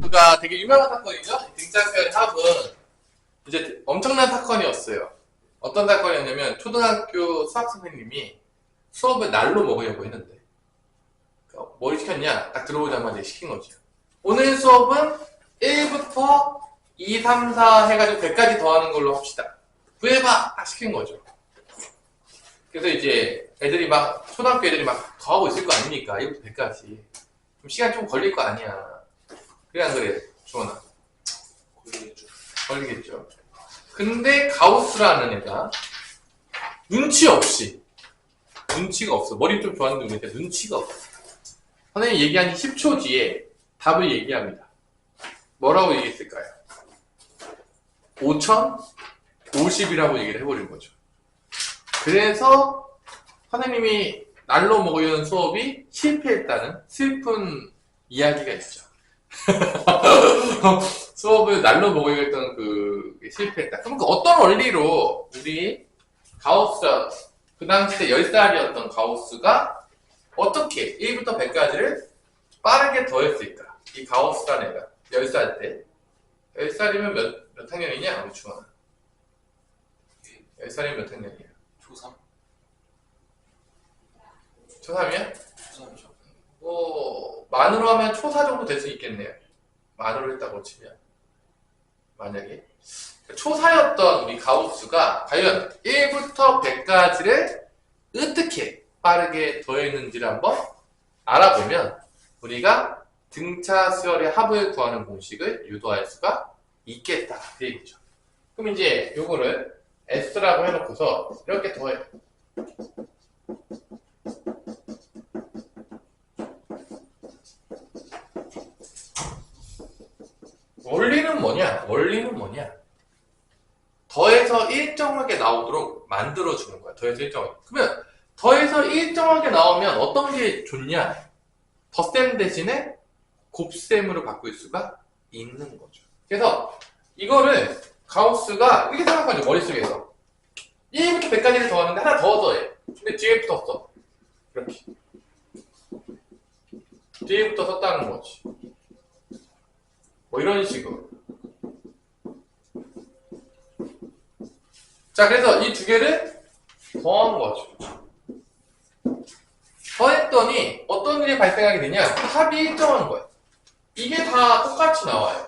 가우스가 되게 유명한 사건이죠. 등짝별 합은 이제 엄청난 사건이었어요. 어떤 사건이었냐면 초등학교 수학 선생님이 수업을 날로 먹으려고 했는데 뭘 시켰냐? 딱 들어오자마자 시킨 거죠. 오늘 수업은 1부터 2, 3, 4 해가지고 100까지 더하는 걸로 합시다. 구해봐! 딱 시킨 거죠. 그래서 이제 애들이 막 초등학교 애들이 막 더하고 있을 거 아닙니까? 1부터 100까지. 그럼 시간 좀 걸릴 거 아니야. 그래 안 그래? 주원아. 걸리겠죠. 근데 가우스라는 애가 눈치가 없어. 머리 좀 좋아하는 놈인데 눈치가 없어. 선생님이 얘기한 10초 뒤에 답을 얘기합니다. 뭐라고 얘기했을까요? 5050이라고 얘기를 해버린 거죠. 그래서 선생님이 날로 먹으려는 수업이 실패했다는 슬픈 이야기가 있죠. 수업을 날로 먹으려고 했던 실패했다. 그럼 어떤 원리로 우리 가우스가 그 당시에 10살이었던 가우스가 어떻게 1부터 100까지를 빠르게 더했을까? 이 가우스라는 애가 10살 때 10살이면 몇 학년이냐? 우리 주원아 10살이면 몇 학년이야? 초3? 초3이야? 초3이죠. 만으로 하면 초4 정도 될 수 있겠네요. 만으로 했다고 치면 만약에 초4였던 우리 가우스가 과연 1부터 100까지를 어떻게 빠르게 더했는지를 한번 알아보면 우리가 등차 수열의 합을 구하는 공식을 유도할 수가 있겠다 그 얘기죠. 그럼 이제 요거를 S라고 해놓고서 이렇게 더해요. 원리는 뭐냐? 더해서 일정하게 나오도록 만들어주는 거야. 더해서 일정하게. 그러면 더해서 일정하게 나오면 어떤 게 좋냐? 덧셈 대신에 곱셈으로 바꿀 수가 있는 거죠. 그래서 이거를 가우스가 이렇게 생각하죠. 머릿속에서 1부터 100까지를 더하는데 하나 더 더해. 근데 뒤에 붙었어. 이렇게 뒤에부터 썼다는 거지. 뭐 이런 식으로. 자, 그래서 이 두 개를 더한 거죠. 더했더니 어떤 일이 발생하게 되냐? 합이 일정한 거야. 이게 다 똑같이 나와요.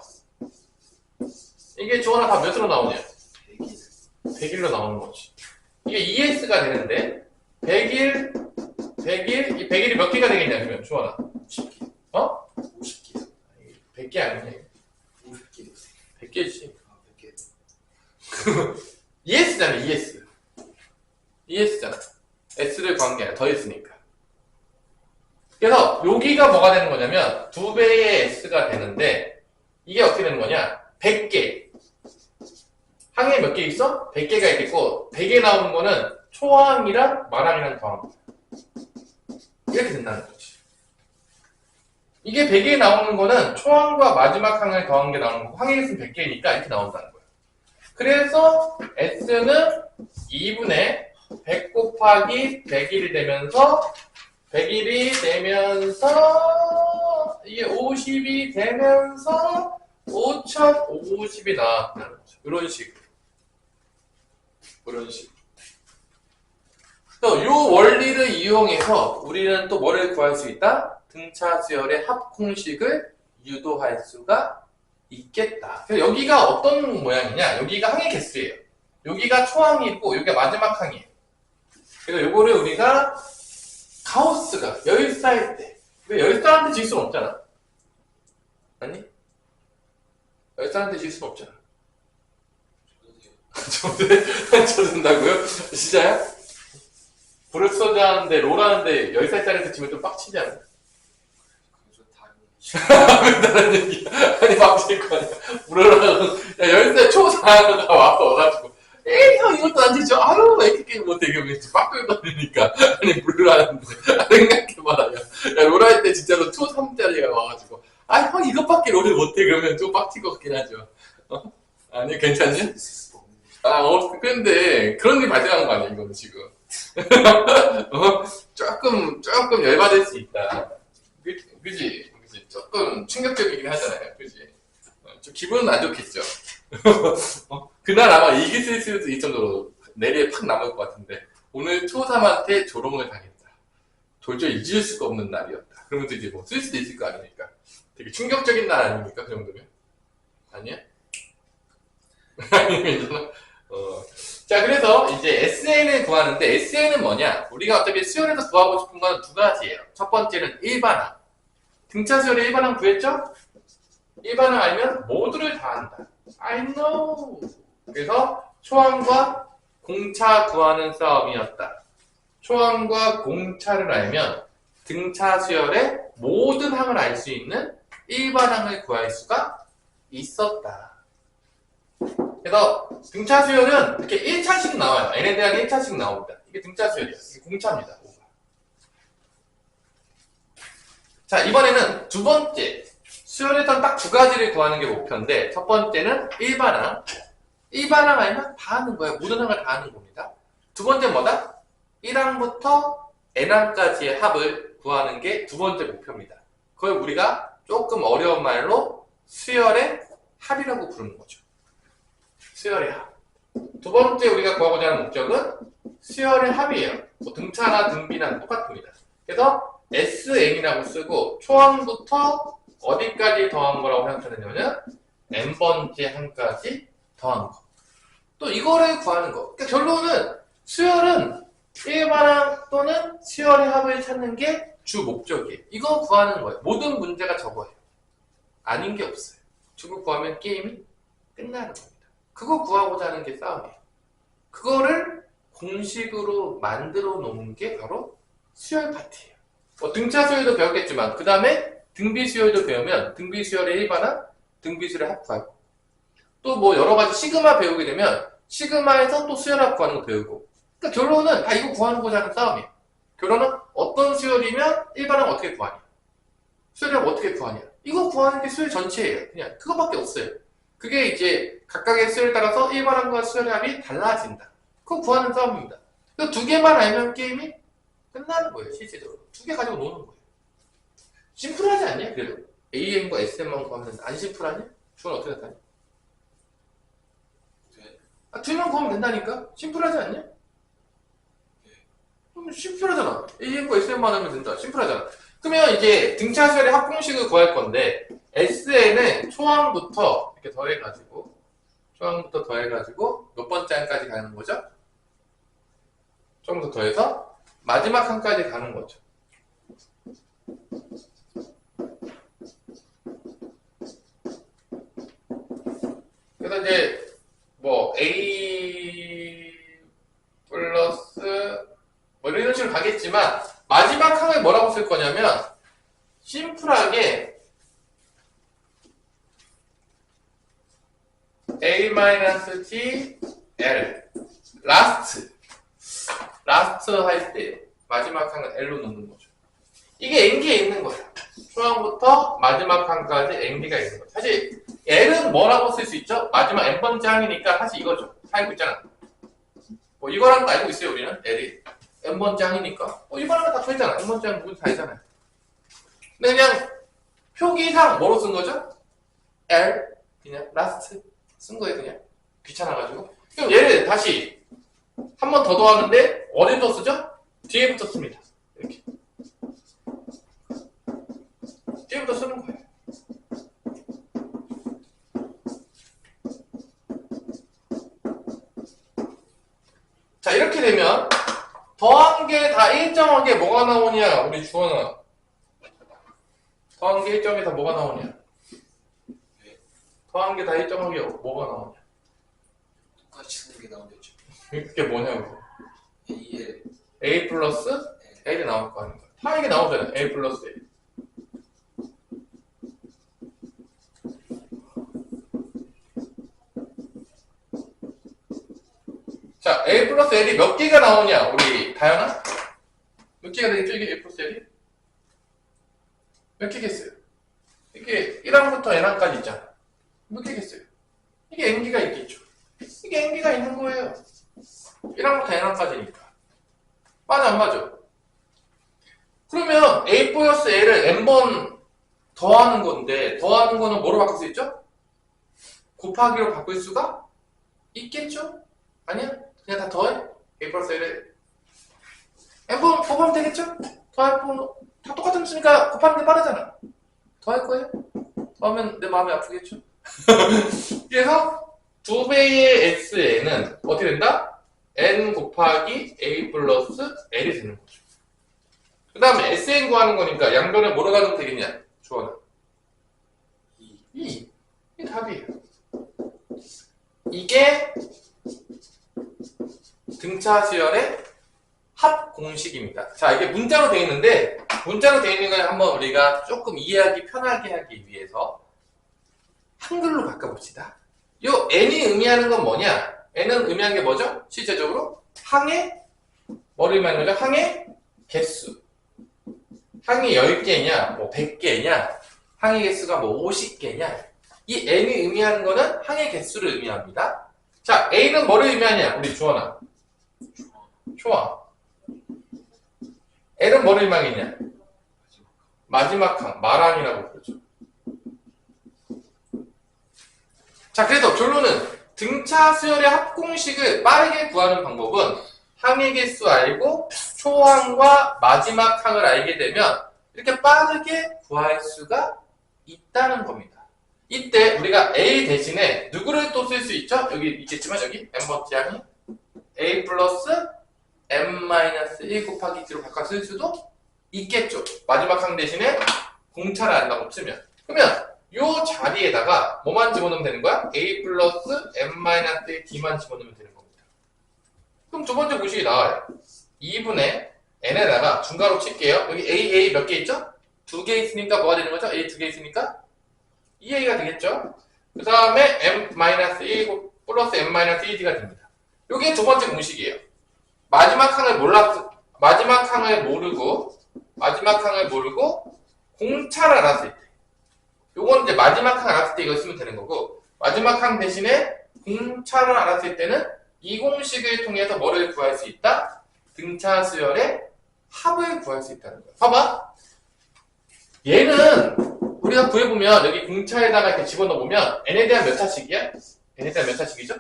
이게 주원아 다 몇으로 나오냐? 100일로 나오는 거지. 이게 ES가 되는데 100일, 이 100일이 몇 개가 되겠냐 그러면 주원아? 50개. 50개. 100개 아니냐? 50개. 100개지. 100개. ES잖아, ES. ES잖아. S를 구한 게 아니라 더했으니까. 그래서 여기가 뭐가 되는 거냐면 2배의 S가 되는데 이게 어떻게 되는 거냐? 100개. 항에 몇 개 있어? 100개가 있겠고 100개 나오는 거는 초항이랑 말항이랑 더한 거야. 이렇게 된다는 거지. 이게 100개 나오는 거는 초항과 마지막 항을 더한 게 나오는 거고 항에 있으면 100개니까 이렇게 나온다는 거야. 그래서 S는 2분의 100 곱하기 100일이 되면서 100일이 되면서 이게 50이 되면서 5050이 나왔다는 거죠. 이런 식으로. 또 요 원리를 이용해서 우리는 또 뭐를 구할 수 있다? 등차 수열의 합 공식을 유도할 수가 있겠다. 그래서 여기가 어떤 모양이냐? 여기가 항의 개수예요. 여기가 초항이고 여기가 마지막 항이에요. 그래서 요거를 우리가 가우스가 10살 때 10살한테 질 수는 없잖아. 아니? 10살한테 질 수는 없잖아. 저든다고요? 진짜야? 브룩소드 하는데 롤 하는데 10살짜리한테 지면 좀 빡치지 않아? 다른 얘기야. 아니 빡칠 거 아니야. 물어라고. 야 10살 초4가 와가지고 에이 형 이것도 안 되죠. 아유 왜 이렇게 게임 못해. 그러면 빡끌 거리니까. 아니 물어라는데 생각해봐라. 야 롤할 때 진짜로 초3짜리가 와가지고 아 형 이것밖에 롤을 못해. 그러면 좀 빡칠 것 같긴 하죠. 아니 괜찮니? 근데 그런 일이 발생하는 거 아니야 이거는 지금. 조금 열받을 수 있다. 그지? 조금 충격적이긴 하잖아요. 그지? 좀 기분은 안 좋겠죠. 그날 아마 이길 수도 있을 정도로 내리에 팍 남을 것 같은데, 오늘 초3한테 조롱을 당했다. 도저히 잊을 수가 없는 날이었다. 그러면서 이제 뭐 쓸 수도 있을 거 아닙니까? 되게 충격적인 날 아닙니까? 그 정도면? 아니야? 아니면, 자, 그래서 이제 SN을 구하는데, SN은 뭐냐? 우리가 어차피 수열에서 구하고 싶은 건 두 가지예요. 첫 번째는 일반항. 등차 수열의 일반항 구했죠? 일반항 알면 모두를 다 한다. I know. 그래서 초항과 공차 구하는 싸움이었다. 초항과 공차를 알면 등차 수열의 모든 항을 알 수 있는 일반항을 구할 수가 있었다. 그래서 등차 수열은 이렇게 1차씩 나와요. n에 대한 1차씩 나옵니다. 이게 등차 수열이에요. 이게 공차입니다. 자, 이번에는 두 번째. 수열에선 딱 두 가지를 구하는 게 목표인데, 첫 번째는 일반항. 일반항 알면 다 하는 거예요. 모든 항을 다 하는 겁니다. 두 번째 뭐다? 1항부터 n항까지의 합을 구하는 게 두 번째 목표입니다. 그걸 우리가 조금 어려운 말로 수열의 합이라고 부르는 거죠. 수열의 합. 두 번째 우리가 구하고자 하는 목적은 수열의 합이에요. 뭐 등차나 등비나 똑같습니다. 그래서 SN이라고 쓰고 초항부터 어디까지 더한 거라고 생각하느냐면 n번째 항까지 더한 거. 또 이거를 구하는 거. 그러니까 결론은 수열은 일반항 또는 수열의 합을 찾는 게 주 목적이에요. 이거 구하는 거예요. 모든 문제가 저거예요. 아닌 게 없어요. 저거 구하면 게임이 끝나는 겁니다. 그거 구하고자 하는 게 싸움이에요. 그거를 공식으로 만들어 놓은 게 바로 수열 파트예요. 등차 수열도 배웠겠지만 그 다음에 등비 수열도 배우면 등비 수열의 일반항, 등비 수열의 합 구하고 또 뭐 여러 가지 시그마 배우게 되면 시그마에서 또 수열 합 구하는 거 배우고. 그러니까 결론은 다 이거 구하고자 하는 싸움이에요. 결론은 어떤 수열이면 일반항 어떻게 구하냐, 수열합 어떻게 구하냐, 이거 구하는 게 수열 전체예요. 그냥 그거밖에 없어요. 그게 이제 각각의 수열에 따라서 일반항과 수열합이 달라진다. 그거 구하는 싸움입니다. 그 두 개만 알면 게임이 끝나는 거예요. 실제적으로 두 개 가지고 노는 거예요. 심플하지 않냐? 그래도 AM과 SM만 구하면 안 심플하냐? 주원 어떻게 생각하냐? 두 명 구하면 된다니까? 심플하지 않냐? 심플하잖아. AM과 SM만 하면 된다. 심플하잖아. 그러면 이제 등차 수열의 합공식을 구할 건데 SN은 초항부터 이렇게 더해가지고 몇 번째 항까지 가는 거죠? 좀 더 더해서 마지막 항까지 가는 거죠. 그래서 이제 뭐 A 플러스 뭐 이런 식으로 가겠지만 마지막 항을 뭐라고 쓸 거냐면 심플하게 A-T L 라스트 할 때 마지막 항은 L로 넣는 거죠. 이게 N기에 있는 거야. 초항부터 마지막 항까지 N기가 있는 거죠. 사실 L은 뭐라고 쓸 수 있죠? 마지막 N번째 항이니까 사실 이거죠. 다 알고 있잖아. 뭐 이거랑 알고 있어요. 우리는 L이 N번째 항이니까 이거랑 다 풀잖아. N번째 항 모두 다 알잖아요. 근데 그냥 표기상 뭐로 쓴 거죠? L 그냥 라스트 쓴 거예요. 그냥 귀찮아가지고. 그럼 얘를 다시 한 번 더 더하는데 어디부터 쓰죠? 뒤에부터 씁니다. 이렇게 뒤에부터 쓰는 거예요. 자, 이렇게 되면 더한 게 다 일정하게 뭐가 나오냐? 우리 주원아, 더한 게 일정하게 다 뭐가 나오냐? 더한 게 다 일정하게 뭐가 나오냐? 똑같이 쓰는 게 나오겠죠. 그게 뭐냐고. AL A 플러스 L이 나올 거 아닌가? 다 이게 나오잖아요. A 플러스 L. 자, A 플러스 L이 몇 개가 나오냐? 우리 다현아? 몇 개가 되겠죠? 이게 A 플러스 L이? 몇 개겠어요? 이게 1항부터 n항까지 있잖아. 몇 개겠어요? 이게 n개가 있겠죠. 이게 n개가 있는 거예요. 1항부터 n항까지니까. 맞아 안 맞아? 그러면 A 플러스 L을 n번 더하는 건데 더하는 거는 뭐로 바꿀 수 있죠? 곱하기로 바꿀 수가 있겠죠? 아니야? 그냥 다 더해? A 플러스 1에 n번 곱하면 되겠죠? 더할 거 다 똑같은 수니까 곱하는 게 빠르잖아. 더할 거예요? 더하면 내 마음이 아프겠죠? 그래서 2배의 xn은 어떻게 된다? n 곱하기 a 플러스 l이 되는 거죠. 그 다음에 sn 구하는 거니까 양변을 뭐로 가면 되겠냐? 주원아. 2. 이게 답이에요. 이게 등차 수열의 합 공식입니다. 자, 이게 문자로 되어 있는데 문자로 되어 있는 걸 한번 우리가 조금 이해하기 편하게 하기 위해서 한글로 바꿔봅시다. 요 n이 의미하는 건 뭐냐? n은 의미하는 게 뭐죠? 실제적으로 항의 뭐를 의미하는 거죠? 항의 개수. 항이 10개냐, 뭐 100개냐, 항의 개수가 뭐 50개냐. 이 n이 의미하는 거는 항의 개수를 의미합니다. 자, a는 뭐를 의미하냐? 우리 주원아. 좋아. n은 뭐를 의미하겠냐? 마지막 항, 말항이라고 그러죠. 자, 그래서 결론은 등차 수열의 합공식을 빠르게 구하는 방법은 항의 개수 알고 초항과 마지막 항을 알게 되면 이렇게 빠르게 구할 수가 있다는 겁니다. 이때 우리가 a 대신에 누구를 또 쓸 수 있죠? 여기 있겠지만 여기 n번째 항이 a 플러스 n-1 곱하기 t로 바꿔 쓸 수도 있겠죠. 마지막 항 대신에 공차를 안다고 치면. 그러면 요 자리에다가 뭐만 집어넣으면 되는 거야? a 플러스 n-1 d만 집어넣으면 되는 겁니다. 그럼 두 번째 공식이 나와요. 2분의 n에다가 중괄호 칠게요. 여기 a 몇 개 있죠? 2개 있으니까 뭐가 되는 거죠? a 2개 있으니까 2a가 되겠죠? 그 다음에 n-1 플러스 n-1d가 됩니다. 요게 두 번째 공식이에요. 마지막 항을 모르고 공차를 알았을 때. 요건 이제 마지막 항 알았을 때 이거 쓰면 되는 거고, 마지막 항 대신에 공차를 알았을 때는 이 공식을 통해서 뭐를 구할 수 있다? 등차 수열의 합을 구할 수 있다는 거예요. 봐봐. 얘는 우리가 구해보면 여기 공차에다가 이렇게 집어넣으면 n에 대한 몇 차식이야? n에 대한 몇 차식이죠?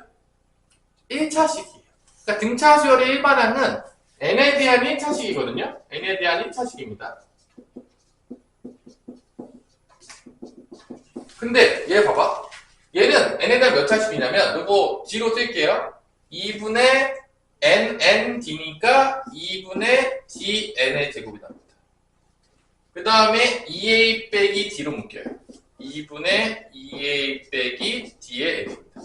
1차식이에요. 그러니까 등차 수열의 일반항은 n에 대한 1차식이거든요. n에 대한 1차식입니다. 근데 얘 봐봐. 얘는 n에 대한 몇 차식이냐면 요거 D로 쓸게요. 2분의 nnd니까 2분의 dn의 제곱이 나옵니다. 그 다음에 2a 빼기 d로 묶여요. 2분의 2a 빼기 d의 n입니다.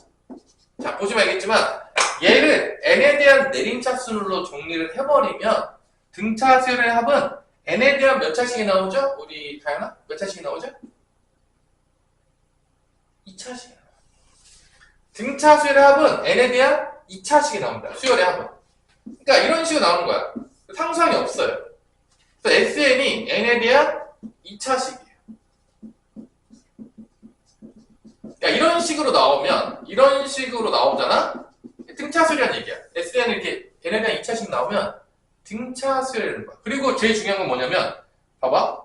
자, 보시면 알겠지만 얘를 n에 대한 내림차순으로 정리를 해버리면 등차 수열의 합은 n에 대한 몇 차식이 나오죠? 우리 다현아? 몇 차식이 나오죠? 2차식이 나와요. 등차 수열의 합은 n에 대한 2차식이 나옵니다. 수열의 합은. 그러니까 이런 식으로 나오는 거야. 상수항이 없어요. 그래서 sn이 n에 대한 2차식이에요. 그러니까 이런 식으로 나오잖아? 등차 수열이라는 얘기야. sn은 이렇게 n에 대한 2차식 나오면 등차 수열이라는 거야. 그리고 제일 중요한 건 뭐냐면, 봐봐.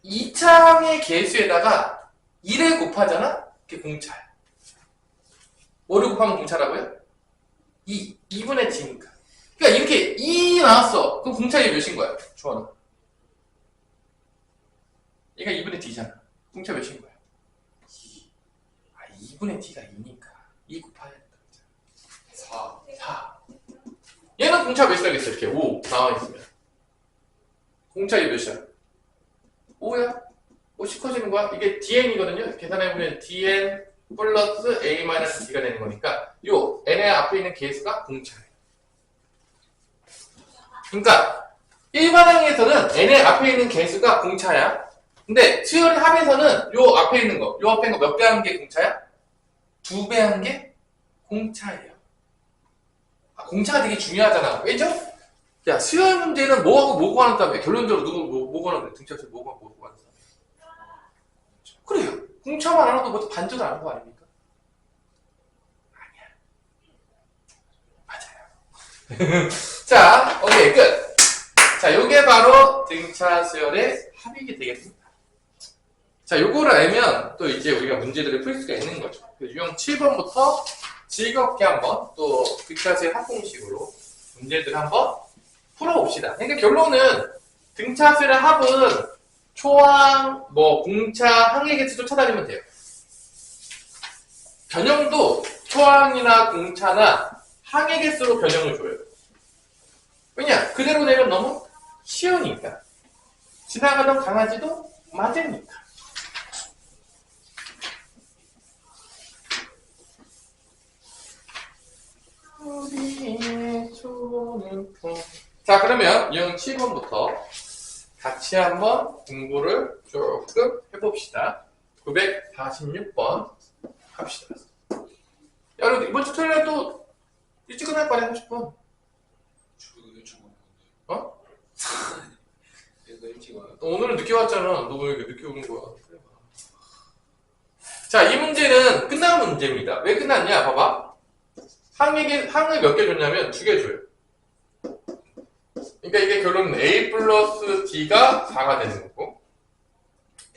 2차항의 개수에다가 1을 곱하잖아? 그게 공차야. 뭐를 곱하면 공차라고요? 2분의 d니까. 그러니까 이렇게 2 나왔어. 그럼 공차이 몇인 거야? 주원아. 얘가 2분의 d잖아. 공차 몇인 거야? 2. 2분의 d가 2니까 2 곱해야 된다. 4. 얘는 공차 몇 써야겠어? 이렇게 5 나와있으면. 공차이 몇이야? 5야. 5씩 커지는 거야? 이게 dn이거든요? 계산해보면 dn 플러스 a-d가 되는 거니까 요 n의 앞에 있는 개수가 공차예요. 그러니까 일반항에서는 n의 앞에 있는 개수가 공차야. 근데 수열의 합에서는 요 앞에 있는 거 몇 배 한 게 공차야? 2배 한 게 공차예요. 공차가 되게 중요하잖아. 왜죠? 야, 수열 문제는 뭐하고 뭐 구하는 다음에 결론적으로 누구 뭐 구하는 거야? 등차수 뭐하고 뭐 구하는 다음에. 그래요. 공차만 알아도 뭐 반전을 아는 거 아닙니까? 아니야. 맞아요. 자, 오케이, 끝. 자, 요게 바로 등차 수열의 합이게 되겠습니다. 자, 요거를 알면 또 이제 우리가 문제들을 풀 수가 있는 거죠. 유형 7번부터 즐겁게 한번 또 등차수의 합공식으로 문제들 한번 풀어봅시다. 그러니까 결론은 등차수의 합은 초항, 공차, 항의 개수 쫓아다니면 돼요. 변형도 초항이나 공차나 항의 개수로 변형을 줘요. 왜냐? 그대로 내면 너무 쉬우니까. 지나가던 강아지도 맞으니까. 우리의 좋은 품. 자, 그러면 유형 7번부터 같이 한번 공부를 조금 해봅시다. 946번 합시다. 여러분, 이번 주 토요일에도 일찍 끝날 거네, 30분. 주로 일찍 오는 건데. 어? 내가 일찍 와요. 오늘은 늦게 왔잖아. 너 왜 이렇게 늦게 오는 거야? 자, 이 문제는 끝난 문제입니다. 왜 끝났냐? 봐봐. 항을 몇 개 줬냐면 2개 줘요. 그러니까 이게 결론은 A 플러스 D가 4가 되는 거고,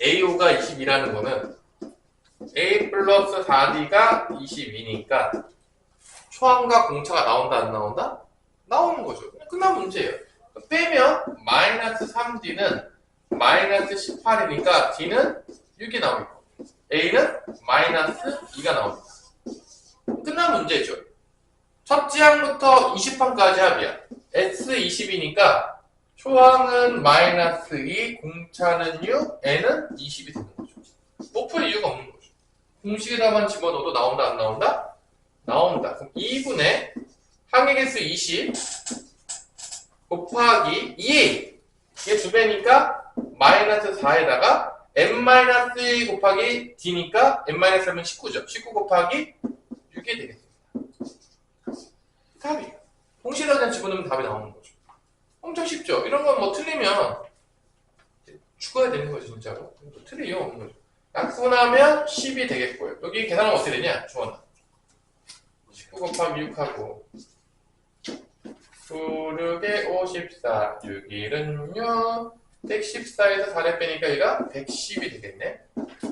AO가 22라는 거는 A 플러스 4D가 22니까 초항과 공차가 나온다, 안 나온다? 나오는 거죠. 그냥 끝난 문제예요. 빼면 마이너스 3D는 마이너스 18이니까 D는 6이 나오고 A는 마이너스 2가 나옵니다. 끝난 문제죠. 첫째 항부터 20항까지 합이야. S20이니까 초항은 마이너스 2, 공차는 6, N은 20이 되는 거죠. 못 풀 이유가 없는 거죠. 공식에다만 집어넣어도 나온다, 안 나온다? 나온다. 그럼 2분의 항의 개수 20 곱하기 2A. 이게 2배니까 마이너스 4에다가 n-1 곱하기 d니까 n-1은 19죠. 19 곱하기 6이 되겠습니다. 답이에요. 공식에다 그냥 집어넣으면 답이 나오는 거죠. 엄청 쉽죠? 이런 건 뭐 틀리면 죽어야 되는 거죠, 진짜로. 틀릴 이유 없는 거죠. 약분하면 10이 되겠고요. 여기 계산은 어떻게 되냐? 주원아. 19 곱하기 6하고 9, 6에 54, 6, 1은 6, 114에서 4를 빼니까 얘가 110이 되겠네.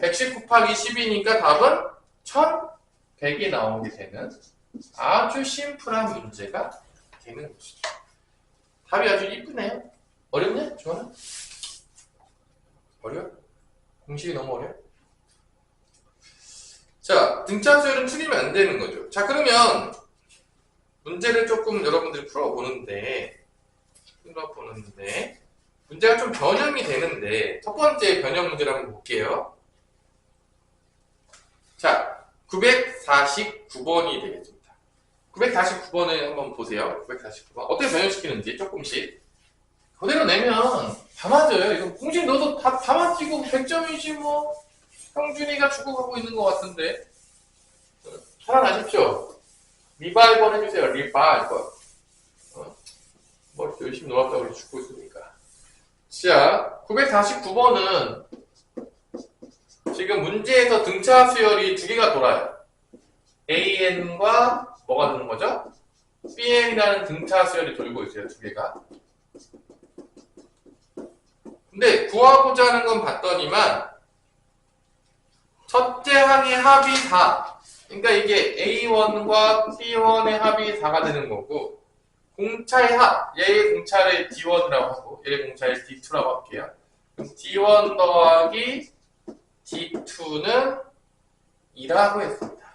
110 곱하기 10이니까 답은 1100이 나오게 되는 아주 심플한 문제가 되는 것이죠. 답이 아주 이쁘네요. 어렵냐? 주원아? 어려워? 공식이 너무 어려워? 자, 등차수열은 틀리면 안 되는 거죠. 자, 그러면 문제를 조금 여러분들이 풀어보는데 문제가 좀 변형이 되는데 첫 번째 변형 문제를 한번 볼게요. 자, 949번이 되겠습니다. 949번을 한번 보세요. 949번 어떻게 변형시키는지 조금씩 그대로 내면 다 맞아요. 이거 공식 넣어도 다 맞지고 100점이지 뭐. 형준이가 죽어가고 있는 것 같은데 살아나십시오. 리바이벌 해주세요. 리바이벌. 뭐 열심히 놀았다고 우리 죽고 있으니까. 자, 949번은 지금 문제에서 등차 수열이 2개가 돌아요. AN과 뭐가 도는 거죠? BN이라는 등차 수열이 돌고 있어요. 2개가. 근데 구하고자 하는 건 봤더니만 첫째 항의 합이 4. 그러니까 이게 A1과 T1의 합이 4가 되는 거고 공차의 합, 얘의 공차를 D1이라고 하고 얘의 공차를 D2라고 할게요. 그럼 D1 더하기 D2는 2라고 했습니다.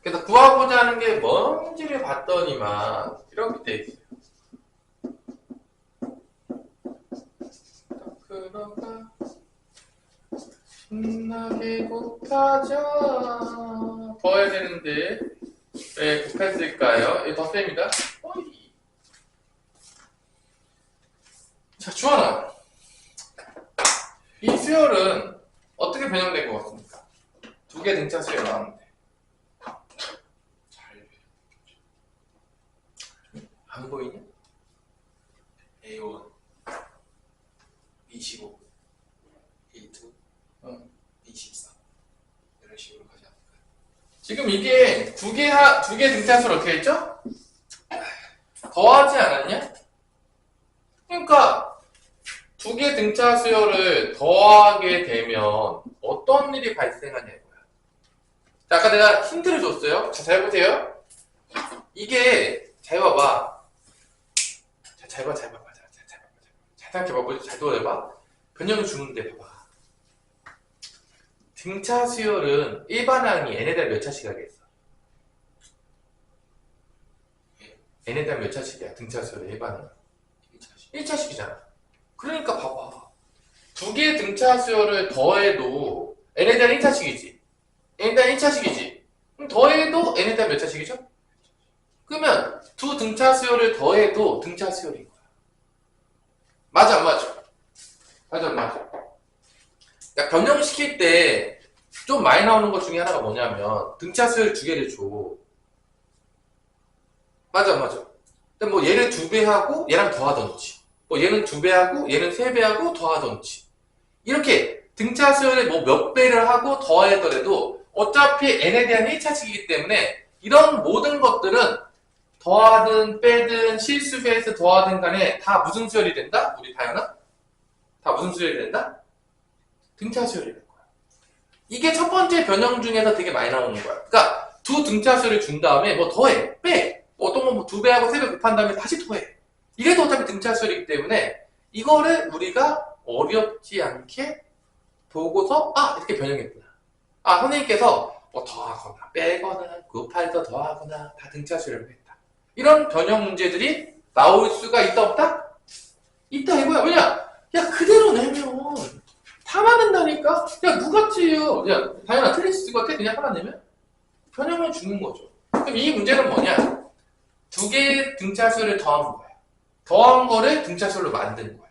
그래서 구하고자 하는 게 뭔지를 봤더니만 이렇게 돼 있어요. 그러가 신나게 곱하자. 더 해야 되는데 왜 곱했을까요? 더 셉니다. 자, 주원아, 이 수열은 어떻게 변형된 것 같습니까? 2개 등차 수열 나왔는데 잘 안 보이냐? A1 B15 A2 B14 이런 식으로 가지 않을까요? 지금 이게 2개 등차 수를 어떻게 했죠? 더하지 않았냐? 그러니까 두 개 등차 수열을 더하게 되면 어떤 일이 발생하냐고요. 자, 아까 내가 힌트를 줬어요. 자, 잘 보세요. 이게 잘 봐봐. 자, 잘 봐. 잘 생각해봐. 뭐지? 잘 도와봐. 변형을 주는데 봐봐. 등차 수열은 일반항이 n에 대한 몇 차씩 하겠어? n에 대한 몇 차씩이야? 등차 수열의 일반항은 1차씩이잖아. 그러니까 봐봐. 두 개의 등차 수열을 더해도 n에 대한 1차씩이지. n에 대한 1차씩이지. 그럼 더해도 n에 대한 몇 차씩이죠? 그러면 두 등차 수열을 더해도 등차 수열인 거야. 맞아, 안 맞아? 맞아, 안 맞아? 그러니까 변형시킬 때 좀 많이 나오는 것 중에 하나가 뭐냐면 등차 수열 두 개를 줘. 맞아, 안 맞아? 근데 뭐 얘를 2배 하고 얘랑 더하던지, 뭐 얘는 2배 하고 얘는 3배 하고 더하던지, 이렇게 등차 수열을 뭐 몇 배를 하고 더하더라도 어차피 n에 대한 1차식이기 때문에 이런 모든 것들은 더하든 빼든 실수배에서 더하든 간에 다 무슨 수열이 된다? 우리 다현아? 다 무슨 수열이 된다? 등차 수열이 되는 거야. 이게 첫 번째 변형 중에서 되게 많이 나오는 거야. 그러니까 두 등차 수열을 준 다음에 뭐 더해, 빼, 뭐 어떤 건 뭐 2배하고 3배 곱한 다음에 다시 더해. 이래도 어차피 등차 수열이기 때문에 이거를 우리가 어렵지 않게 보고서 이렇게 변형했구나. 선생님께서 뭐 더하거나 빼거나 곱해서 더하거나 다 등차 수열을 했다. 이런 변형 문제들이 나올 수가 있다 없다? 있다 이거야. 왜냐? 야 그대로 내면 다 맞는다니까? 야 누같지요? 야 다현아 틀리실 것 같아? 그냥 하나 내면? 변형을 주는 거죠. 그럼 이 문제는 뭐냐? 두 개의 등차수를 더한 거야. 더한 거를 등차수로 만든 거야.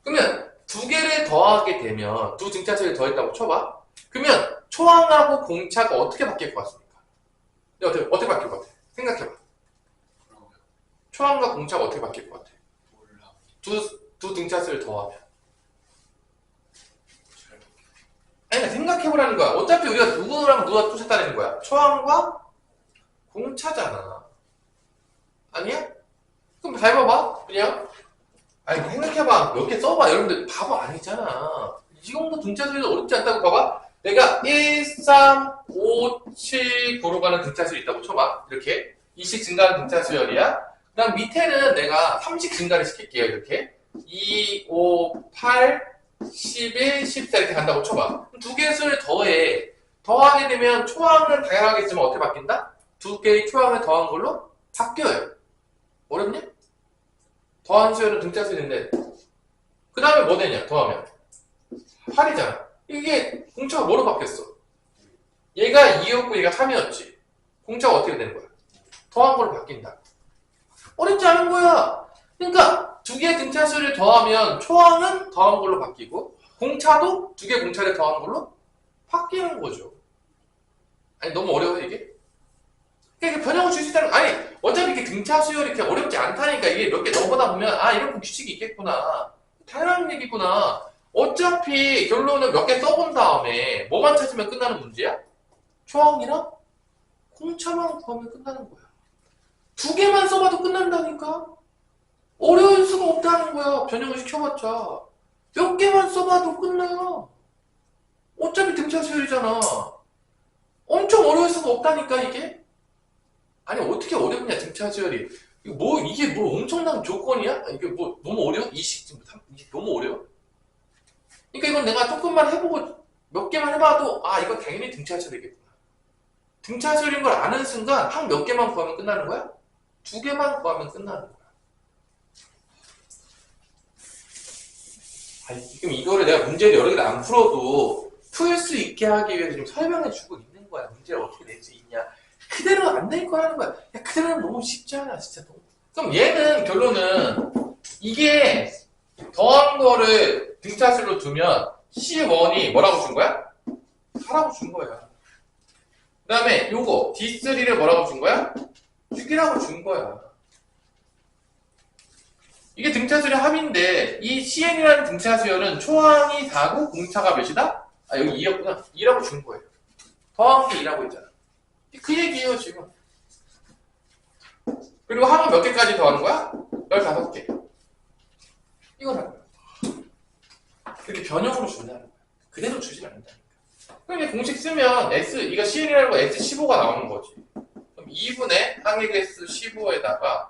그러면 두 개를 더하게 되면 두 등차수를 더했다고 쳐봐. 그러면 초항하고 공차가 어떻게 바뀔 것 같습니까? 어떻게 바뀔 것 같아? 생각해봐. 초항과 공차가 어떻게 바뀔 것 같아? 몰라. 두 등차수를 더하면. 아니, 생각해보라는 거야. 어차피 우리가 누구랑 누가 쫓았다는 거야. 초항과 공차잖아. 아니야? 그럼 잘 봐봐. 그냥. 아니, 생각해봐. 몇 개 써봐. 여러분들 바보 아니잖아. 이 정도 등차수도 어렵지 않다고 봐봐. 내가 1, 3, 5, 7, 9로 가는 등차수이 있다고 쳐봐. 이렇게. 2씩 증가하는 등차수열이야. 그 다음 밑에는 내가 3씩 증가를 시킬게요. 이렇게. 2, 5, 8, 11, 14 이렇게 간다고 쳐봐. 두 개의 수를 더해. 더하게 되면 초항은 다양하겠지만 어떻게 바뀐다? 두 개의 초항을 더한 걸로 바뀌어요. 어렵냐? 더한 수열은 등차 수열인데 그 다음에 뭐 되냐? 더하면 8이잖아. 이게 공차가 뭐로 바뀌었어? 얘가 2였고 얘가 3이었지. 공차가 어떻게 되는 거야? 더한 걸로 바뀐다. 어렵지 않은 거야. 그러니까 두 개의 등차 수를 더하면 초항은 더한 걸로 바뀌고 공차도 두 개의 공차를 더한 걸로 바뀌는 거죠. 아니 너무 어려워 이게? 그러니까 변형을 줄 수 있다는 거. 아니 어차피 이렇게 등차 수열이 이렇게 어렵지 않다니까. 이게 몇 개 넘어다 보면 이런 규칙이 있겠구나. 당연한 얘기구나. 어차피 결론은 몇 개 써본 다음에 뭐만 찾으면 끝나는 문제야? 초항이랑 공차만 구하면 끝나는 거야. 두 개만 써봐도 끝난다니까? 어려울 수가 없다는 거야. 변형을 시켜봤자. 몇 개만 써봐도 끝나요. 어차피 등차 수열이잖아. 엄청 어려울 수가 없다니까 이게? 아니 어떻게 어렵냐 등차 수열이. 이게 뭐 엄청난 조건이야? 이게 뭐 너무 어려워? 이게 너무 어려워? 그러니까 이건 내가 조금만 해보고 몇 개만 해봐도 이건 당연히 등차 수열이겠구나. 등차 수열인 걸 아는 순간 한 몇 개만 구하면 끝나는 거야? 두 개만 구하면 끝나는 거야. 지금 이거를 내가 문제를 여러 개를 안 풀어도 풀 수 있게 하기 위해서 좀 설명해주고 있는 거야. 문제를 어떻게 낼 수 있냐. 그대로 안 낼 거라는 거야. 야, 그대로는 너무 쉽지 않아, 진짜. 너무. 그럼 얘는 결론은 이게 더한 거를 등차수로 두면 C1이 뭐라고 준 거야? 4라고 준 거야. 그 다음에 요거 D3를 뭐라고 준 거야? 6이라고 준 거야. 이게 등차수열의 합인데 이 CN이라는 등차수열은 초항이 4고 공차가 몇이다? 여기 2였구나. 2라고 준 거예요. 더한 게 2라고 했잖아. 그 얘기예요 지금. 그리고 합은 몇 개까지 더하는 거야? 15개. 이거라는 거야. 이렇게 변형으로 준다는 거야. 그대로 주질 않는다니까. 그럼 이제 공식 쓰면 S, 이거 CN이라는 거 S15가 나오는 거지. 그럼 2분의 항액 S15에다가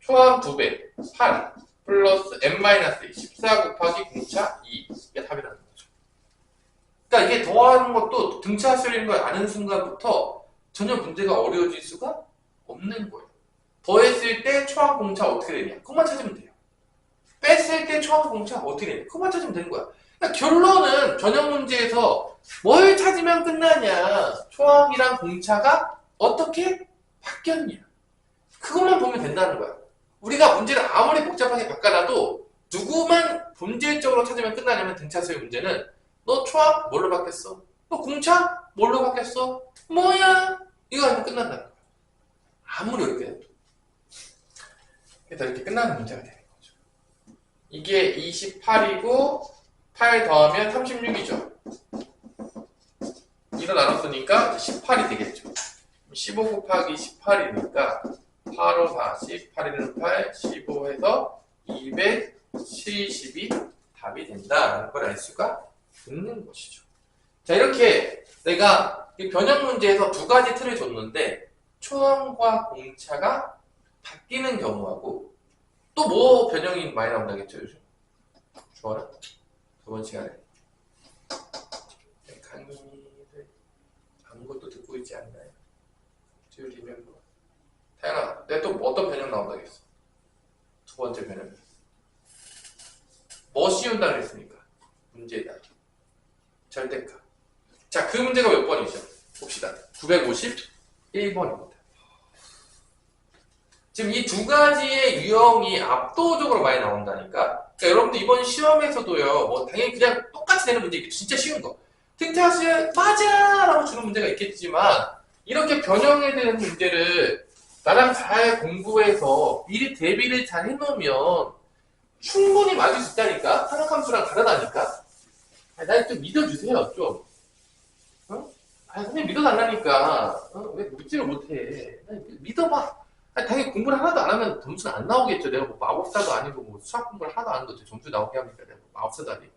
초항 2배, 8, 플러스 n-2, 14 곱하기 공차 2. 이게 답이라는 거죠. 그러니까 이게 더하는 것도 등차 수열인 걸 아는 순간부터 전혀 문제가 어려워질 수가 없는 거예요. 더했을 때 초항 공차 어떻게 되냐? 그것만 찾으면 돼요. 뺐을 때 초항 공차 어떻게 되냐? 그것만 찾으면 되는 거야. 그러니까 결론은 전형 문제에서 뭘 찾으면 끝나냐? 초항이랑 공차가 어떻게 바뀌었냐? 그것만 보면 된다는 거야. 우리가 문제를 아무리 복잡하게 바꿔놔도 누구만 본질적으로 찾으면 끝나냐면 등차 수열 문제는 너 초항 뭘로 바뀌었어? 너 공차 뭘로 바뀌었어? 뭐야? 이거 하면 끝난다는 거야. 아무리 어렵게 해도. 그래서 이렇게 끝나는 문제가 되는 거죠. 이게 28이고 8 더하면 36이죠. 이거 나눴으니까 18이 되겠죠. 15 곱하기 18이니까 8, 5, 40, 8, 1은 8, 15 해서 270이 답이 된다라는 걸 알 수가 있는 것이죠. 자, 이렇게 내가 이 변형 문제에서 두 가지 틀을 줬는데 초항과 공차가 바뀌는 경우하고 또 뭐 변형이 많이 나온다겠죠, 요즘? 주어라? 저번 시간에 강의를 아무것도 듣고 있지 않나요? Do you remember? 태연아, 내가 또 어떤 변형 나온다겠어? 두 번째 변형. 뭐 씌운다 그랬습니까? 문제에다. 절대값. 자, 그 문제가 몇 번이죠? 봅시다. 951번입니다. 지금 이 두 가지의 유형이 압도적으로 많이 나온다니까? 그러니까 여러분들 이번 시험에서도요, 뭐 당연히 그냥 똑같이 내는 문제, 진짜 쉬운 거. 등차수열 맞아! 라고 주는 문제가 있겠지만, 이렇게 변형에 대한 문제를 나랑 잘 공부해서 미리 대비를 잘 해놓으면 충분히 맞을 수 있다니까? 상학함수랑 다르다니까? 날 좀 믿어주세요, 좀. 어? 선생님 믿어달라니까. 왜 믿지를 못해? 믿어봐. 당연히 공부를 하나도 안 하면 점수는 안 나오겠죠. 내가 뭐 마법사도 아니고 뭐 수학 공부를 하나도 안 하는 거죠. 점수 나오게 합니까? 내가 뭐 마법사도 아니고.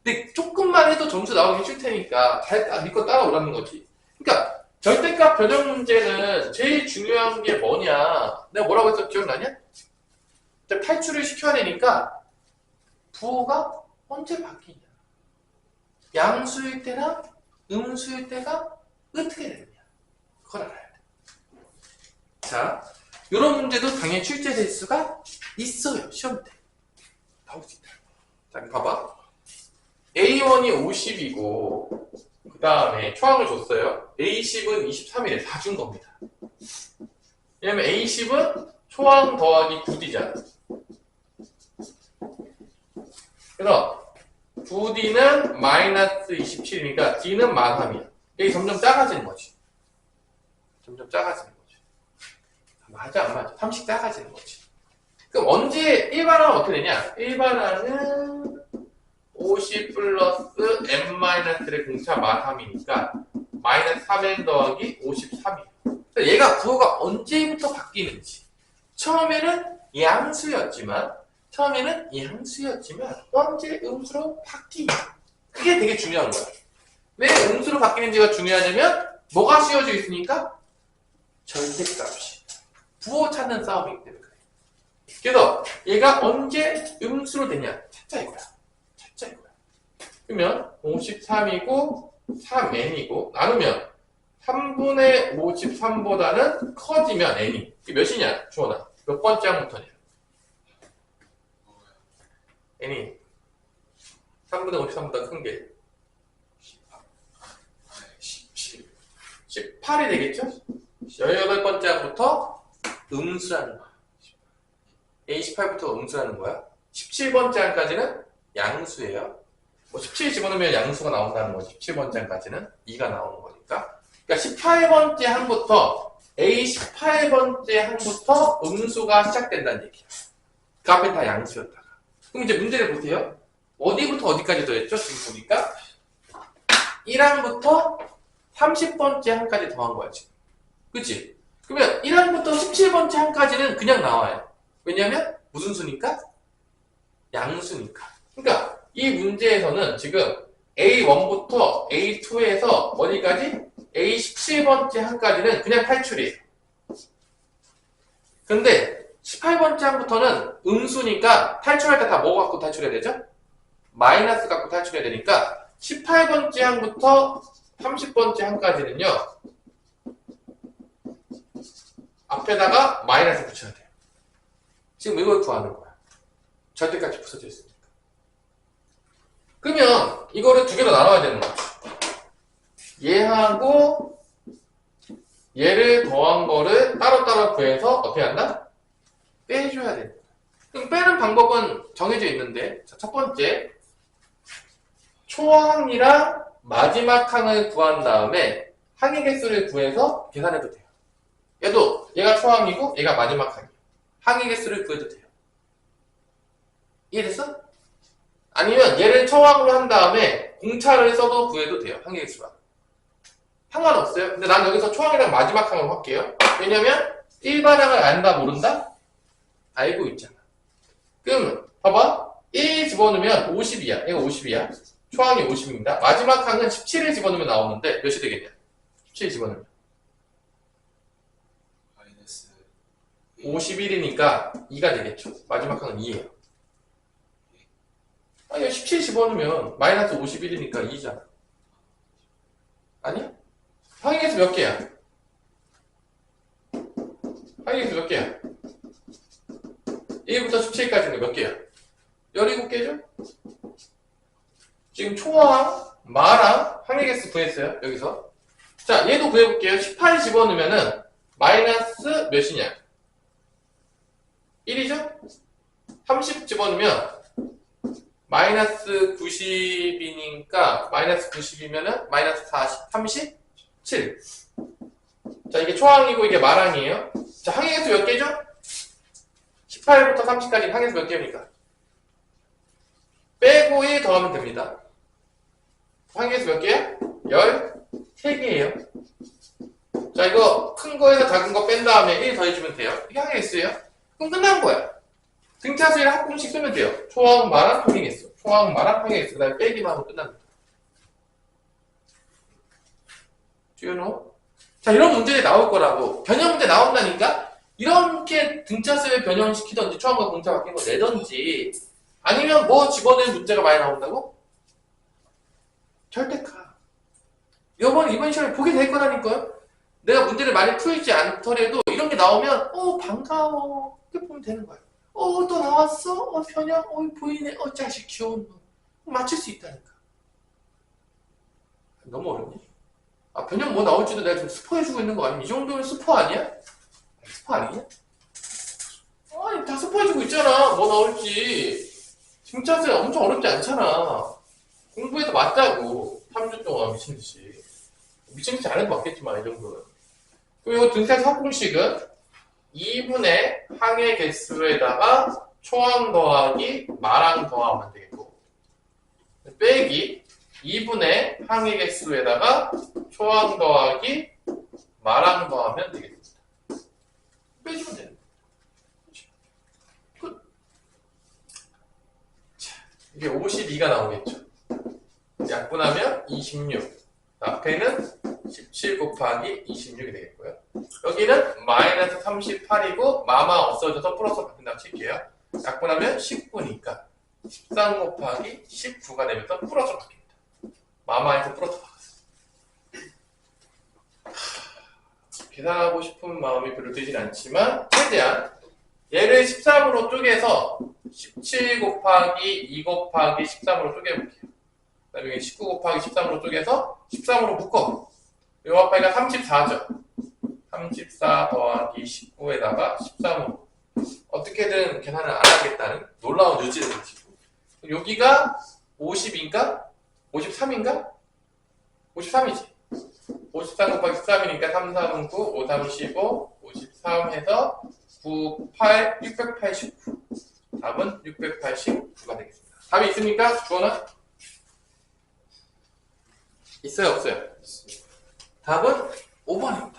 근데 조금만 해도 점수 나오기 싫 테니까 잘 믿고 따라오라는 거지. 그러니까 절대값 변형 문제는 제일 중요한 게 뭐냐? 내가 뭐라고 했어? 기억나냐? 탈출을 시켜야 되니까 부호가 언제 바뀌냐? 양수일 때랑 음수일 때가 어떻게 되느냐? 그걸 알아야 돼. 자, 이런 문제도 당연히 출제될 수가 있어요. 시험 때. 나올 수 있다. 자, 봐봐. A1이 50이고 그 다음에 초항을 줬어요. A10은 23이래. 다 준 겁니다. 왜냐면 A10은 초항 더하기 9D잖아. 그래서 9D는 마이너스 27이니까 D는 -3이야. 여기 점점 작아지는 거지. 점점 작아지는 거지. 맞아 안 맞아? 3씩 작아지는 거지. 그럼 언제 일반항은 어떻게 되냐? 일반항은 50 플러스 n-의 공차 -3이니까 마이너스 3n 더하기 53이에요. 얘가 부호가 언제부터 바뀌는지. 처음에는 양수였지만 언제 음수로 바뀌냐. 그게 되게 중요한 거야. 왜 음수로 바뀌는지가 중요하냐면 뭐가 씌워져 있으니까 절대값이. 부호 찾는 싸움이기 때문에 그래. 그래서 얘가 언제 음수로 되냐. 찾자 이거야. 그러면 53이고 3n이고 나누면 3분의 53보다는 커지면 n이. 이게 몇이냐? 주원아. 몇 번째 항부터냐? n이 3분의 53보다 큰 게 18이 되겠죠? 18번째 항부터 음수라는 거야. A18부터 음수라는 거야. 17번째 항까지는 양수예요. 뭐 17 집어넣으면 양수가 나온다는 거지. 17번째 항까지는 2가 나오는 거니까. 그러니까 18번째 항부터 A18번째 항부터 음수가 시작된다는 얘기야. 그 앞엔 다 양수였다가. 그럼 이제 문제를 보세요. 어디부터 어디까지 더했죠? 지금 보니까 1항부터 30번째 항까지 더한 거야 지금. 그치? 그러면 1항부터 17번째 항까지는 그냥 나와요. 왜냐면 무슨 수니까? 양수니까. 그러니까 이 문제에서는 지금 A1부터 A2에서 어디까지? A17번째 항까지는 그냥 탈출이에요. 근데 18번째 항부터는 음수니까 탈출할 때 다 뭐 갖고 탈출해야 되죠? 마이너스 갖고 탈출해야 되니까 18번째 항부터 30번째 항까지는요. 앞에다가 마이너스 붙여야 돼요. 지금 이걸 구하는 거야. 절대값이 부서져 있으니까. 그러면 이거를 두 개로 나눠야 되는 거야. 얘하고 얘를 더한 거를 따로따로 구해서 어떻게 한다? 빼줘야 된다. 그럼 빼는 방법은 정해져 있는데, 자, 첫 번째, 초항이랑 마지막 항을 구한 다음에 항의 개수를 구해서 계산해도 돼요. 얘가 초항이고 얘가 마지막 항이에요. 항의 개수를 구해도 돼요. 이해됐어? 아니면 얘를 초항으로 한 다음에 공차를 써도 구해도 돼요. 항의 개수가. 상관없어요. 근데 난 여기서 초항이랑 마지막 항으로 할게요. 왜냐면 일반항을 안다 모른다? 알고 있잖아. 그럼 봐봐. 1 집어넣으면 50이야. 얘가 50이야. 초항이 50입니다. 마지막 항은 17을 집어넣으면 나오는데 몇이 되겠냐? 17 집어넣으면. 마이너스 51이니까 2가 되겠죠. 마지막 항은 2예요. 아니, 17 집어넣으면 마이너스 51이니까 2잖아. 아니야? 항의 개수 몇 개야? 항의 개수 몇 개야? 1부터 17까지는 몇 개야? 17개죠? 지금 초항, 마랑 항의 개수 구했어요. 여기서. 자, 얘도 구해볼게요. 18 집어넣으면은 마이너스 몇이냐? 1이죠? 30 집어넣으면 마이너스 90이니까 마이너스 90이면은 마이너스 40, 37. 자, 이게 초항이고 이게 마랑이에요. 자, 항의 개수 몇 개죠? 18부터 30까지 항의 개수 몇 개입니까? 빼고 1 더하면 됩니다. 항의 개수 몇 개야? 13개예요. 자, 이거 큰 거에서 작은 거 뺀 다음에 1 더해주면 돼요. 이게 항의 개수예요. 그럼 끝난 거야. 등차수를 합공식 쓰면 돼요. 초항, 마랑, 항의 개수. 초항, 마랑, 항의 개수. 그 다음에 빼기만 하면 끝납니다. Do you know? 자, 이런 문제들이 나올 거라고. 변형 문제 나온다니까? 이렇게 등차수를 변형시키던지 초항과 공차 바뀐 거 내던지 아니면 뭐 집어넣은 문제가 많이 나온다고? 절대가. 이번 시간에 보게 될 거라니까요? 내가 문제를 많이 풀지 않더라도 이런 게 나오면 반가워. 이렇게 보면 되는 거야. 또 나왔어? 변형? 보이네. 자식 귀여운 놈. 맞출 수 있다니까. 너무 어렵니? 변형 뭐 나올지도 내가 지금 스포해주고 있는 거 아니야? 이 정도면 스포 아니야? 스포 아니냐? 아니, 다 스포해주고 있잖아. 뭐 나올지. 등차수 엄청 어렵지 않잖아. 공부해도 맞다고. 3주 동안 미친듯이. 미친듯이 안 해도 맞겠지만, 이 정도는. 그리고 등차수 합공식은 2분의 항의 개수에다가 초항 더하기 마랑 더하면 되겠고, 빼기 2분의 항의 개수에다가 초항 더하기 마랑 더하면 되겠습니다. 빼주면 되는 거예요. 자, 이게 52가 나오겠죠. 약분하면 26. 앞에는 17 곱하기 26이 되겠고요. 여기는 마이너스 38이고 마마 없어져서 플러스 바뀐다고 칠게요. 약분하면 19니까 13 곱하기 19가 되면서 플러스 바뀝니다. 마마에서 플러스 바뀌었어. 계산하고 싶은 마음이 별로 들진 않지만 최대한 얘를 13으로 쪼개서 17 곱하기 2 곱하기 13으로 쪼개볼게요. 그 다음에 여기 19 곱하기 13으로 쪼개서 13으로 묶어. 요 앞에가 34죠. 34 더하기 19에다가 13으로 어떻게든 계산을 안 하겠다는 놀라운 유지를 가지고 여기가 50인가? 53인가? 53이지. 53 곱하기 13이니까 3, 4은 9, 5, 3, 15, 53 해서 9, 8, 689. 답은 689가 되겠습니다. 답이 있습니까? 주원아? 있어요? 없어요? 답은 5번입니다.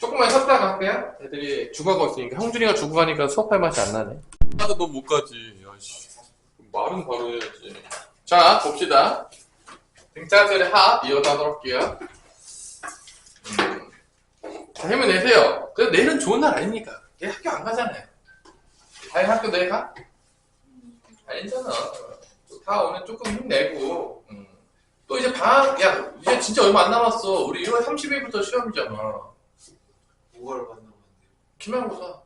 조금만 쉬었다가 할게요. 애들이 죽어가고 있으니까 형준이가 죽어가니까 수업할 맛이 안 나네. 나도 너 못 가지. 야씨. 말은 바로 해야지. 자, 봅시다. 등차수열의 합 이어서 하도록 할게요. 자, 힘을 내세요. 그래도 내일은 좋은 날 아닙니까? 내일 학교 안 가잖아요. 다행 학교 내일 가? 아니잖아. 다 오늘 조금 힘내고. 또 이제 방학, 야, 이제 진짜 얼마 안 남았어. 우리 1월 30일부터 시험이잖아. 5월 만나봤는데. 기말고사.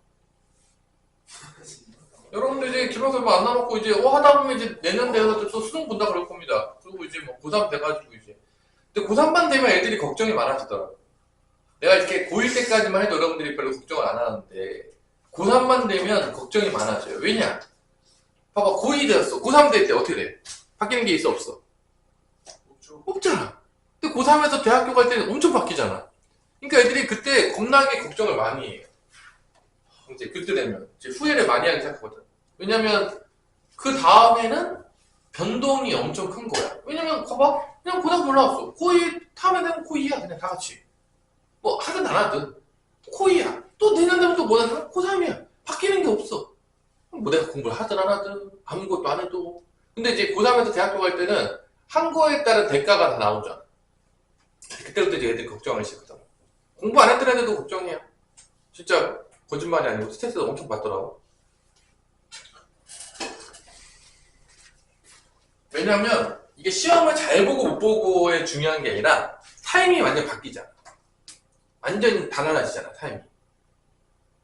여러분들 이제 기말고사 얼마 안 남았고, 이제 하다 보면 이제 내년 돼서 또 수능 본다 그럴 겁니다. 그리고 이제 뭐 고3 돼가지고 이제. 근데 고3만 되면 애들이 걱정이 많아지더라고. 내가 이렇게 고1 때까지만 해도 여러분들이 별로 걱정을 안 하는데, 고3만 되면 걱정이 많아져요. 왜냐? 봐봐, 고2 되었어. 고3 될 때 어떻게 돼? 바뀌는 게 있어, 없어? 없잖아. 근데 고3에서 대학교 갈 때는 엄청 바뀌잖아. 그러니까 애들이 그때 겁나게 걱정을 많이 해요. 이제 그때 되면 이제 후회를 많이 하기 시작하거든. 왜냐면 그 다음에는 변동이 엄청 큰 거야. 왜냐면 봐봐, 그냥 고등학교 올라왔어. 고2 다음에 되면 고2야 그냥 다 같이. 뭐 하든 안 하든 고2야. 또 내년 되면 또 뭐 하든 고3이야. 바뀌는 게 없어. 뭐 내가 공부를 하든 안 하든 아무것도 안 해도. 근데 이제 고3에서 대학교 갈 때는 한 거에 따른 대가가 다 나오잖아. 그때부터 이제 애들이 걱정을 시작하잖아. 공부 안 했던 애들도 걱정해요. 진짜 거짓말이 아니고 스트레스 엄청 받더라고. 왜냐면 이게 시험을 잘 보고 못 보고에 중요한 게 아니라 타임이 완전 바뀌잖아. 완전 달라지잖아, 타임이.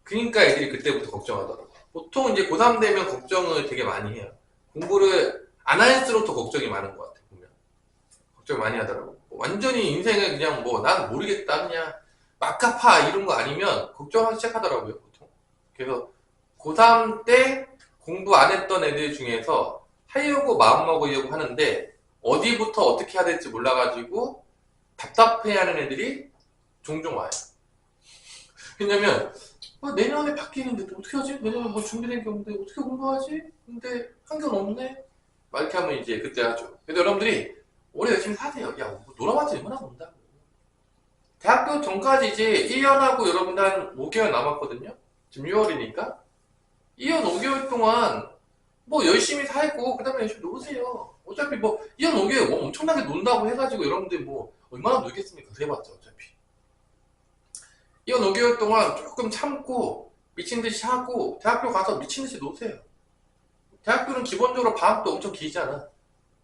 그러니까 애들이 그때부터 걱정하더라고. 보통 이제 고3 되면 걱정을 되게 많이 해요. 공부를 안 할수록 더 걱정이 많은 것 같아, 보면. 걱정 많이 하더라고. 완전히 인생을 그냥 뭐, 난 모르겠다, 그냥, 막가파, 이런 거 아니면 걱정하기 시작하더라고요, 보통. 그래서, 고3 때 공부 안 했던 애들 중에서 하려고 마음먹으려고 하는데, 어디부터 어떻게 해야 될지 몰라가지고, 답답해 하는 애들이 종종 와요. 왜냐면, 내년에 바뀌는데 어떻게 하지? 내년에 뭐 준비된 게 없는데 어떻게 공부하지? 근데 한견 없네? 막 이렇게 하면 이제 그때 하죠. 근데 여러분들이 올해 열심히 사세요. 야, 뭐 놀아봤자 얼마나 본다고. 대학교 전까지 이제 1년하고 여러분들 한 5개월 남았거든요? 지금 6월이니까. 2년 5개월 동안 뭐 열심히 살고, 그 다음에 열심히 놀으세요. 어차피 뭐 2년 5개월 뭐 엄청나게 논다고 해가지고 여러분들 뭐 얼마나 놀겠습니까? 그래봤자 어차피. 2년 5개월 동안 조금 참고 미친듯이 하고 대학교 가서 미친듯이 노세요. 대학교는 기본적으로 방학도 엄청 길잖아.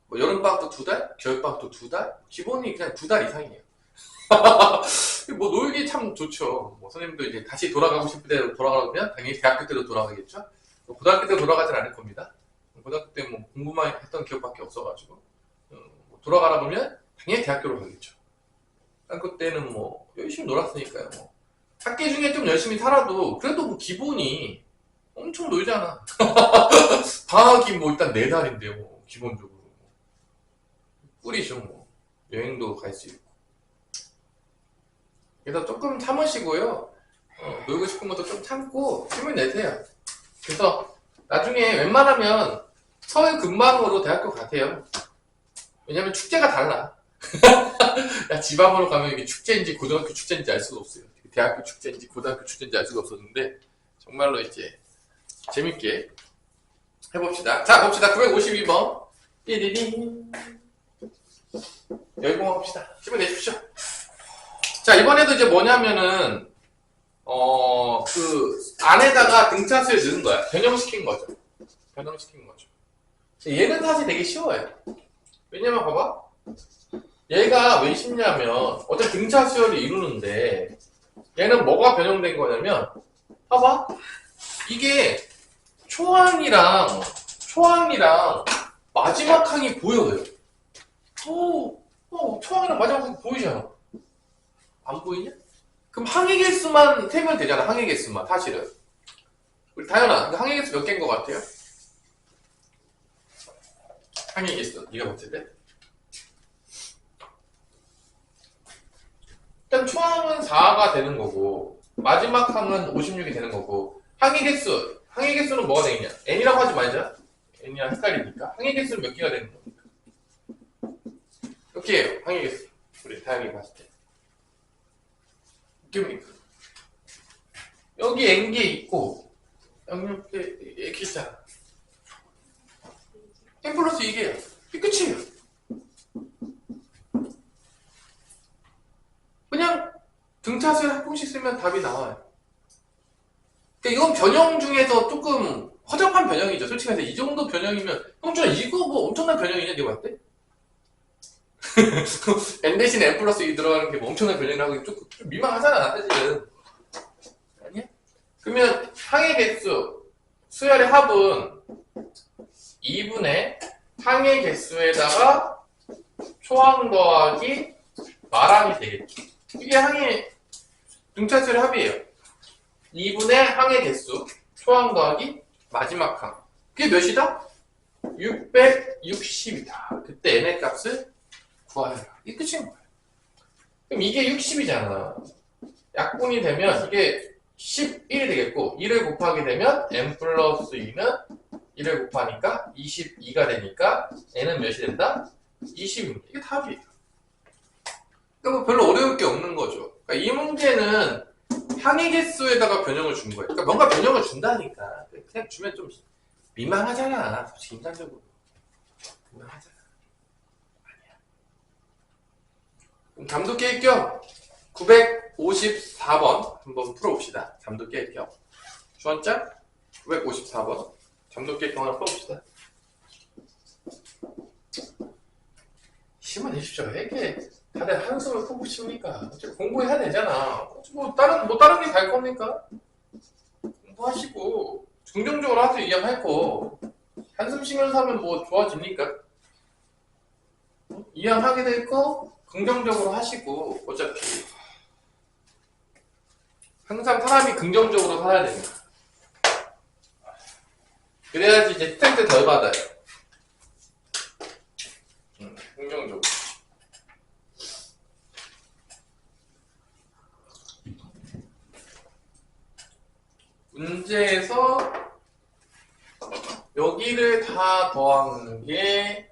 뭐 여름방학도 2달, 겨울방학도 2달, 기본이 그냥 2달 이상이에요. 뭐 놀기 참 좋죠. 뭐 선생님도 이제 다시 돌아가고 싶을 때 돌아가면 당연히 대학교 때도 돌아가겠죠. 뭐 고등학교 때 돌아가진 않을 겁니다. 고등학교 때 뭐 공부만 했던 기억밖에 없어가지고 뭐 돌아가라 보면 당연히 대학교로 가겠죠. 고등학교 때는 뭐 열심히 놀았으니까요. 뭐. 학기 중에 좀 열심히 살아도 그래도 뭐 기본이 엄청 놀잖아. 방학이 뭐 일단 4달인데 뭐 기본적으로 꿀이죠. 뭐 여행도 갈 수 있고. 그래서 조금 참으시고요. 놀고 싶은 것도 좀 참고 힘을 내세요. 그래서 나중에 웬만하면 서울 근방으로 대학교 가세요. 왜냐면 축제가 달라. 야, 지방으로 가면 이게 축제인지 고등학교 축제인지 알 수가 없어요. 대학교 축제인지 고등학교 축제인지 알 수가 없었는데 정말로 이제 재밌게 해봅시다. 자, 봅시다. 952번. 띠리리. 열공합시다. 힘을 내십시오. 자, 이번에도 이제 뭐냐면은, 그, 안에다가 등차수를 넣은 거야. 변형시킨 거죠. 변형시킨 거죠. 얘는 사실 되게 쉬워요. 왜냐면 봐봐. 얘가 왜 쉽냐면, 어떤 등차수열을 이루는데, 얘는 뭐가 변형된 거냐면, 봐봐. 이게 초항이랑 마지막 항이 보여요. 초항이랑 마지막 항이 보이잖아. 안 보이냐? 그럼 항의 개수만 세면 되잖아. 항의 개수만 사실은. 우리 다현아, 항의 개수 몇 개인 것 같아요? 항의 개수 네가 봤을 때? 일단 초항은 4가 되는 거고 마지막 항은 56이 되는 거고 항의 개수는 뭐가 되겠냐? n이라고 하지 말자. n이랑 헷갈리니까 항의 개수는 몇 개가 되는 겁니까? 몇 개예요? 항의 개수 우리 다현이 봤을 때 뭡니까? 여기 n개 있고 여기 이렇게 있잖아. n 플러스 2개예요. 이게 끝이에요. 그냥 등차수의 합공식 쓰면 답이 나와요. 그러니까 이건 변형 중에서 조금 허접한 변형이죠. 솔직히 말해서 이 정도 변형이면 형준아 이거 뭐 엄청난 변형이냐 네가 봤을 때? n 대신 n 플러스 2 들어가는 게 뭐 엄청난 변형이라고 조금 좀 민망하잖아 사실은. 아니야? 그러면 항의 개수 수열의 합은 2분의 항의 개수에다가 초항 더하기 마랑이 되겠죠. 이게 항의 등차수열의 합이에요. 2분의 항의 개수 초항 더하기 마지막 항. 그게 몇이다? 660이다. 그때 n의 값을 구하여라. 이게 끝인 거예요. 그럼 이게 60이잖아. 약분이 되면 이게 11이 되겠고 1을 곱하게 되면 n 플러스 2는 1을 곱하니까 22가 되니까 n은 몇이 된다? 20입니다. 이게 답이에요. 그러니까 뭐 별로 어려울 게 없는 거죠. 그러니까 이 문제는 항의 개수에다가 변형을 준 거예요. 그러니까 뭔가 변형을 준다니까. 그냥 주면 좀 민망하잖아. 솔직히 인간적으로. 민망하잖아. 아니야. 그럼 잠도 깰 겸 954번 한번 풀어봅시다. 잠도 깰 겸. 주원장 954번. 잠도 깰 겸 하나 풀어봅시다. 시만 내십시오. 왜 이렇게 다들 한숨을 푹푹 쉬니까 어차피 공부해야 되잖아. 다른 게 갈 겁니까? 공부하시고 긍정적으로 하세요. 이해할 거. 한숨 쉬면서 하면 뭐 좋아집니까? 이해하게 될 거 긍정적으로 하시고 어차피 항상 사람이 긍정적으로 살아야 됩니다. 그래야지 이제 스트레스 덜 받아요. 긍정적으로. 문제에서 여기를 다 더하는 게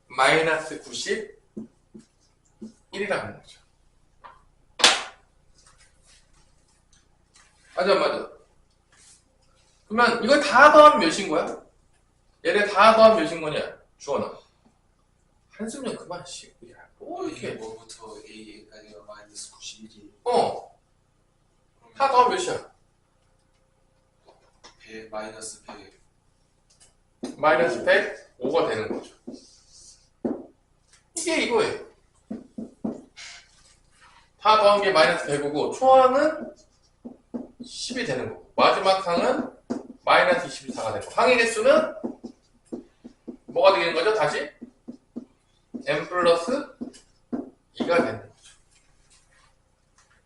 마이너스 91이라는 거죠. 맞아. 그러면 이걸 다 더하면 몇인 거야? 얘를 다 더하면 몇인 거냐? 주원아. 한숨 좀 그만 쉬고. 야, 뭐 이렇게. 뭐부터 A까지가 마이너스 91이. 다 더하면 몇이야? 100, 마이너스 100. 마이너스 105가 되는 거죠. 이게 이거예요. 다 더한 게 마이너스 105고 초항은 10이 되는 거고 마지막 항은 마이너스 24가 되고 항의 개수는 뭐가 되는 거죠? 다시 n 플러스 2가 되는 거죠.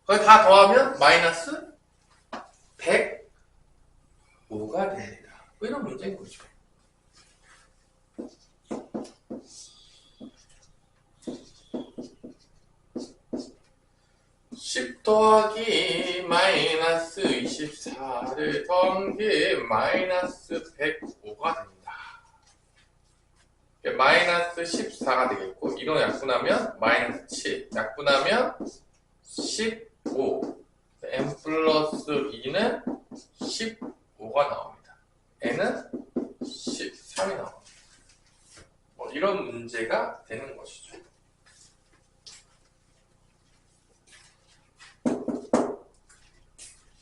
거기 다 더하면 마이너스 105가 됩니다. 이런 문제인 거죠. 10 더하기 마이너스 24를 더한 게 마이너스 105가 됩니다. 마이너스 14가 되겠고 이거 약분하면 마이너스 7 약분하면 15 n 플러스 2는 15가 나옵니다. n은 13이 나옵니다. 뭐 이런 문제가 되는 것이죠.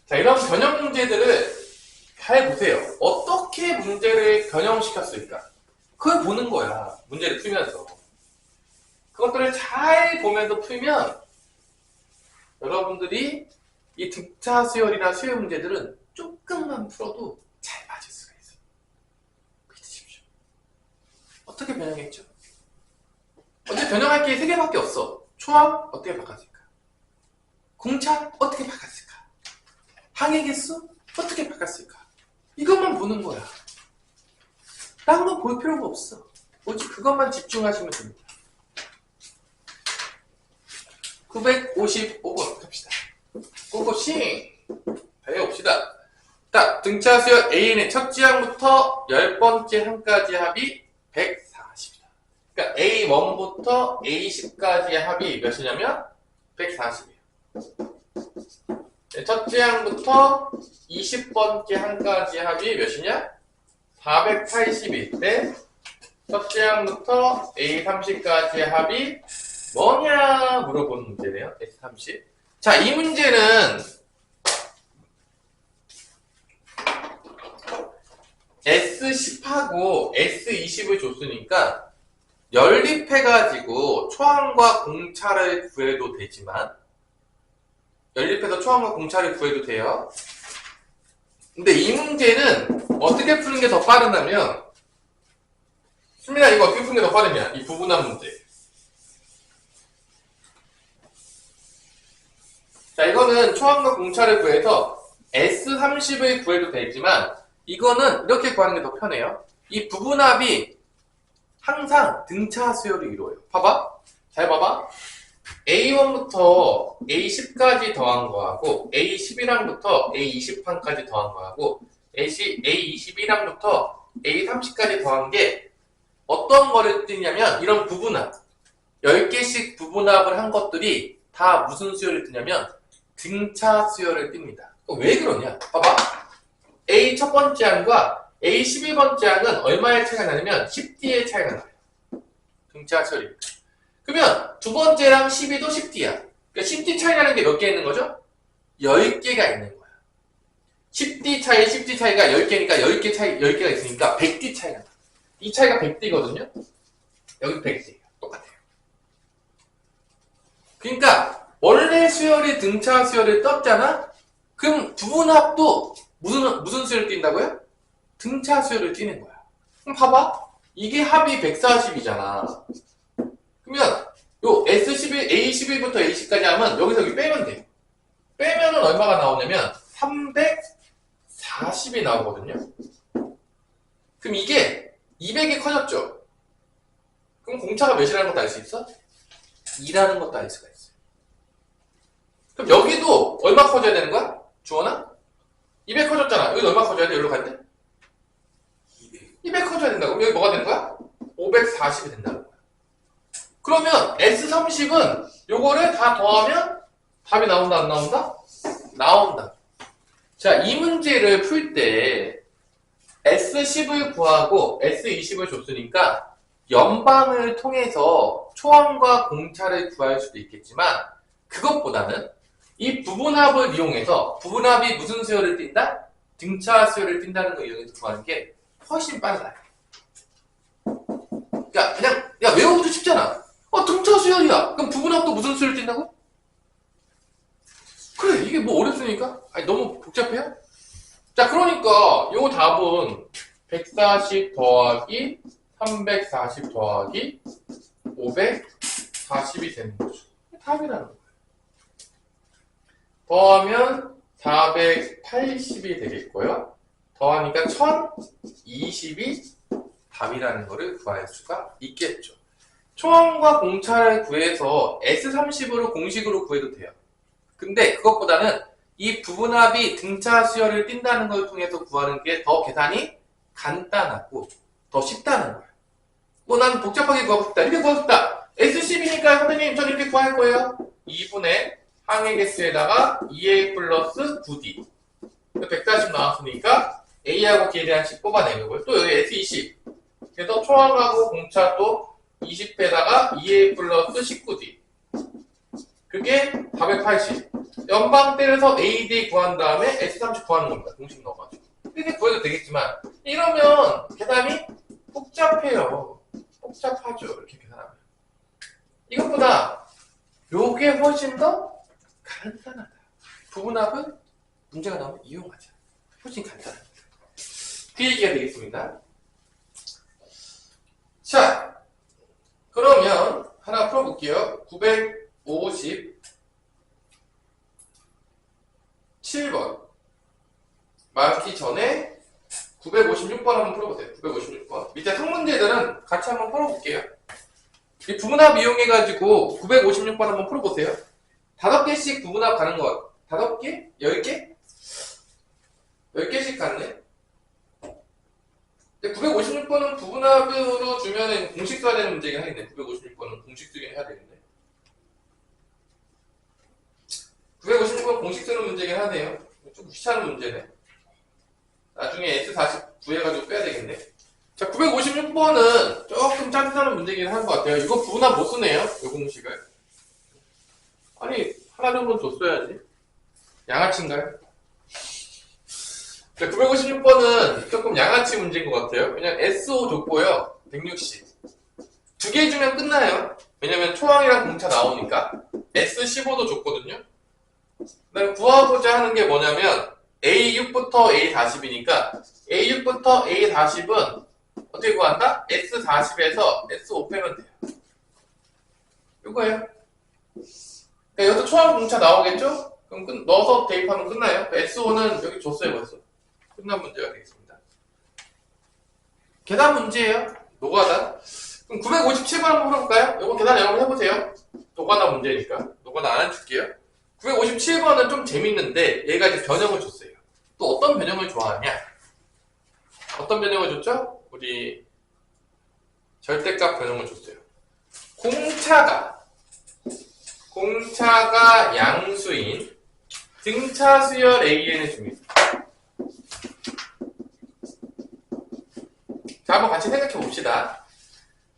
자, 이런 변형 문제들을 잘 보세요. 어떻게 문제를 변형시켰을까? 그걸 보는 거야. 문제를 풀면서. 그것들을 잘 보면서 풀면 여러분들이 이 등차 수열이나 수열 문제들은 조금만 풀어도 잘 맞을 수가 있어요. 믿으십시오. 어떻게 변형했죠? 어제 변형할 게 3개밖에 없어. 초항 어떻게 바꿨을까? 공차 어떻게 바꿨을까? 항의 개수 어떻게 바꿨을까? 이것만 보는 거야. 다른 건 볼 필요가 없어. 오직 그것만 집중하시면 됩니다. 955번 갑시다. 고고싱 배워봅시다. 자, 등차 수열 A는 첫 지항부터 10번째 항까지 합이 140이다. 그러니까 A1부터 A10까지의 합이 몇이냐면 140이에요. 첫 지항부터 20번째 항까지 합이 몇이냐? 480일 때 첫째 항부터 A30까지의 합이 뭐냐 물어보는 문제네요. S30. 자, 이 문제는 S10하고 S20을 줬으니까 연립해가지고 초항과 공차를 구해도 되지만 연립해서 초항과 공차를 구해도 돼요. 근데 이 문제는 어떻게 푸는 게 더 빠르냐면 수민아 이거 어떻게 푸는 게 더 빠르냐 이 부분한 문제. 자, 이거는 초항과 공차를 구해서 S30을 구해도 되지만 이거는 이렇게 구하는 게 더 편해요. 이 부분합이 항상 등차 수열을 이루어요. 봐봐. 잘 봐봐. A1부터 A10까지 더한 거하고 A11항부터 A20항까지 더한 거하고 A21항부터 A30까지 더한 게 어떤 거를 뜨냐면 이런 부분합 10개씩 부분합을 한 것들이 다 무슨 수열을 뜨냐면 등차 수열을 띱니다. 왜 그러냐? 봐봐. A 첫 번째 항과 A 11번째 항은 얼마의 차이가 나냐면 10D의 차이가 나요. 등차 수열이. 그러면 두 번째랑 12도 10D야. 그러니까 10D 차이 나는 게 몇 개 있는 거죠? 10개가 있는 거야. 10D 차이, 10D 차이가 10개니까 10개 차이, 10개가 있으니까 100D 차이가 나. 이 차이가 100D거든요? 여기 100D예요. 똑같아요. 그러니까 원래 수열이 등차 수열을 떴잖아? 그럼 부분합도 무슨 수열을 띈다고요? 등차 수열을 띄는 거야. 그럼 봐봐. 이게 합이 140이잖아. 그러면 요 S11, A11부터 A10까지 하면 여기서 여기 빼면 돼요. 빼면은 얼마가 나오냐면 340이 나오거든요. 그럼 이게 200이 커졌죠? 그럼 공차가 몇이라는 것도 알 수 있어? 2라는 것도 알 수가 있어요. 그럼 여기도 얼마 커져야 되는 거야? 주원아? 200 커졌잖아. 여기 얼마 커져야 돼? 여기로 갈 때? 200 커져야 된다고. 그럼 여기 뭐가 되는 거야? 540이 된다는 거야. 그러면 S30은 요거를 다 더하면 답이 나온다, 안 나온다? 나온다. 자, 이 문제를 풀 때 S10을 구하고 S20을 줬으니까 연방을 통해서 초항과 공차를 구할 수도 있겠지만 그것보다는 이 부분합을 이용해서 부분합이 무슨 수열을 띈다? 등차 수열을 띈다는 걸 이용해서 구하는 게 훨씬 빨라요. 야, 그냥 외우기도 쉽잖아. 등차 수열이야. 그럼 부분합도 무슨 수열을 띈다고? 그래, 이게 뭐 어렵습니까? 아니, 너무 복잡해요? 자, 그러니까 요 답은 140 더하기 340 더하기 540이 되는 거죠. 답이라는 거예요. 더하면 480이 되겠고요. 더하니까 1020이 답이라는 거를 구할 수가 있겠죠. 초항과 공차를 구해서 S30으로 공식으로 구해도 돼요. 근데 그것보다는 이 부분합이 등차 수열을 띈다는 걸 통해서 구하는 게 더 계산이 간단하고 더 쉽다는 거예요. 난 복잡하게 구하고 싶다. 이렇게 구하고 싶다. S10이니까 선생님 전 이렇게 구할 거예요. 2분의 항의 개수에다가 2A 플러스 9D 140 나왔으니까 A하고 D에 대한 식 뽑아내는 거예요. 또 여기 S20 그래서 초항하고 공차 또 20에다가 2A 플러스 19D 그게 480 연방 때려서 AD 구한 다음에 S30 구하는 겁니다. 공식 넣어가지고 이렇게 구해도 되겠지만 이러면 계산이 복잡해요. 복잡하죠. 이렇게 계산하면 이것보다 요게 훨씬 더 간단하다. 부분합은 문제가 나오면 이용하자. 훨씬 간단합니다. 그 얘기가 되겠습니다. 자, 그러면 하나 풀어볼게요. 957번 맞기 전에 956번 한번 풀어보세요. 956번 밑에 성문제들은 같이 한번 풀어볼게요. 이 부분합 이용해가지고 956번 한번 풀어보세요. 5개씩 부분합 가는 거 5개? 10개? 10개씩 갔네? 956번은 부분합으로 주면은 공식 써야 되는 문제긴 하겠네. 956번은 공식 쓰긴 해야 되겠네. 956번 공식 쓰는 문제긴 하네요. 좀 귀찮은 문제네. 나중에 S40 구해가지고 빼야 되겠네. 자, 956번은 조금 짜증나는 문제긴 한 것 같아요. 이거 부분합 못 쓰네요. 이 공식을. 아니, 하나 정도 줬어야지. 양아치인가요? 자, 956번은 조금 양아치 문제인 것 같아요. 그냥 SO 줬고요. 160. 두 개 주면 끝나요. 왜냐면 초항이랑 공차 나오니까. S15도 줬거든요. 그다음 구하고자 하는 게 뭐냐면 A6부터 A40이니까 A6부터 A40은 어떻게 구한다? S40에서 S5 빼면 돼요. 이거예요. 그러니까 여기서 초항 공차 나오겠죠? 그럼 넣어서 대입하면 끝나요. S5는 여기 줬어요 벌써. 끝난 문제가 되겠습니다. 계산 문제예요. 노가다. 그럼 957번 한번 풀어볼까요? 이거 계산 여러분 해보세요. 노가다 문제니까. 노가다 안 해줄게요. 957번은 좀 재밌는데 얘가 이제 변형을 줬어요. 또 어떤 변형을 좋아하냐? 어떤 변형을 줬죠? 우리 절대값 변형을 줬어요. 공차가 양수인 등차 수열 AN을 줍니다. 자, 한번 같이 생각해 봅시다.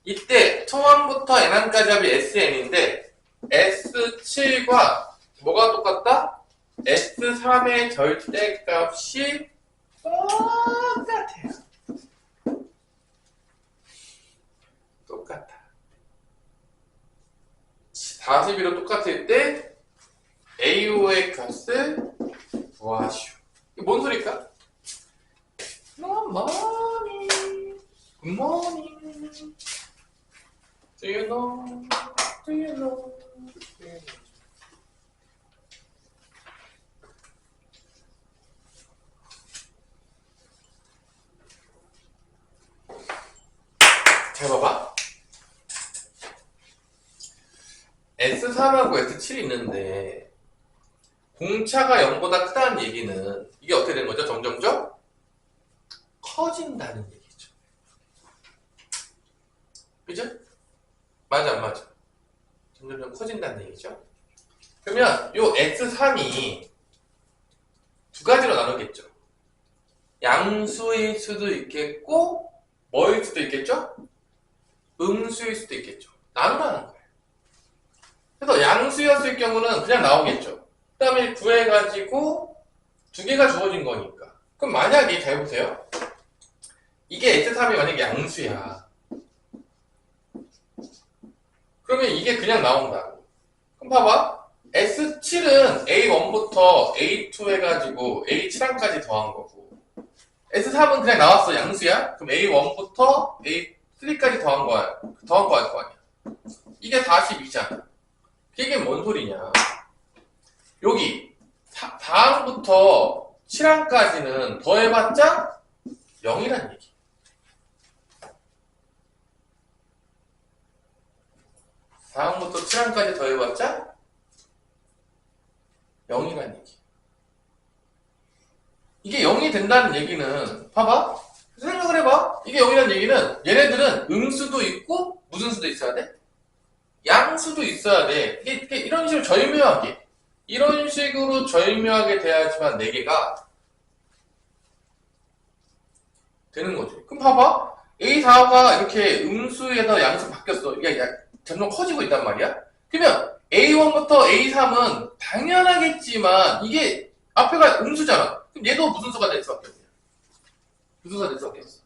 이때 초항부터 n항까지 합이 SN인데 S7과 뭐가 똑같다? S3의 절대값이 똑같아요. 똑같아. 42로 똑같을 때 A5의 값을 구하시오. 이게 뭔 소리일까? Good morning. Good morning. Do you know? Do you know? Do you know? 잘 봐봐. S3하고 S7이 있는데 공차가 0보다 크다는 얘기는 이게 어떻게 되는 거죠? 점점점 커진다는 얘기죠. 그죠? 맞아 안 맞아? 점점점 커진다는 얘기죠. 그러면 요 S3이 두 가지로 나누겠죠. 양수일 수도 있겠고 뭐일 수도 있겠죠? 음수일 수도 있겠죠. 나누라는 거예요. 그래서 양수였을 경우는 그냥 나오겠죠. 그 다음에 구해가지고 두 개가 주어진 거니까. 그럼 만약에 잘 보세요. 이게 S3이 만약에 양수야. 그러면 이게 그냥 나온다고. 그럼 봐봐. S7은 A1부터 A2 해가지고 A7항까지 더한 거고 S3은 그냥 나왔어. 양수야. 그럼 A1부터 A3까지 더한 거 할 거 아니야. 이게 42잖아. 이게 뭔 소리냐. 여기 4항부터 7항까지는 더해봤자 0이란 얘기. 4항부터 7항까지 더해봤자 0이란 얘기. 이게 0이 된다는 얘기는 봐봐. 생각을 해봐. 이게 0이라는 얘기는 얘네들은 음수도 있고 무슨 수도 있어야 돼? 양수도 있어야 돼. 이게 이런 식으로 절묘하게 이런 식으로 절묘하게 돼야지만 4개가 되는 거지. 그럼 봐봐. A4가 이렇게 음수에서 양수 바뀌었어. 이게 점점 커지고 있단 말이야. 그러면 A1부터 A3은 당연하겠지만 이게 앞에가 음수잖아. 그럼 얘도 무슨 수가 될 수밖에 없냐. 무슨 수가 될 수밖에 없어.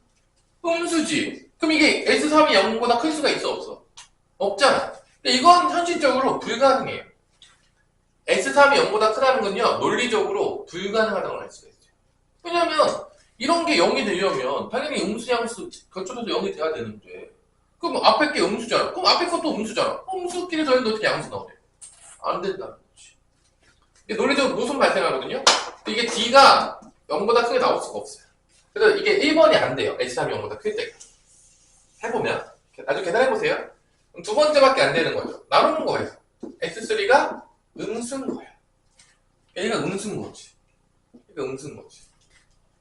음수지. 그럼 이게 S3이 0보다 클 수가 있어 없어? 없잖아. 근데 이건 현실적으로 불가능해요. S3이 0보다 크다는 건요, 논리적으로 불가능하다고 할 수가 있어요. 왜냐면, 이런 게 0이 되려면, 당연히 음수, 양수, 거쳐져서 0이 돼야 되는데, 그럼 앞에 게 음수잖아. 그럼 앞에 것도 음수잖아. 음수끼리 더했는데 어떻게 양수 나오래? 안 된다는 거지. 이게 논리적으로 무슨 발생하거든요? 이게 D가 0보다 크게 나올 수가 없어요. 그래서 이게 1번이 안 돼요. S3이 0보다 클 때가. 해보면, 아주 계산해보세요. 그럼 두 번째밖에 안 되는 거죠. 나누는 거예요. S3가 음수인 거야. 얘가 음수인 거지. 그러니까 음수인 거지.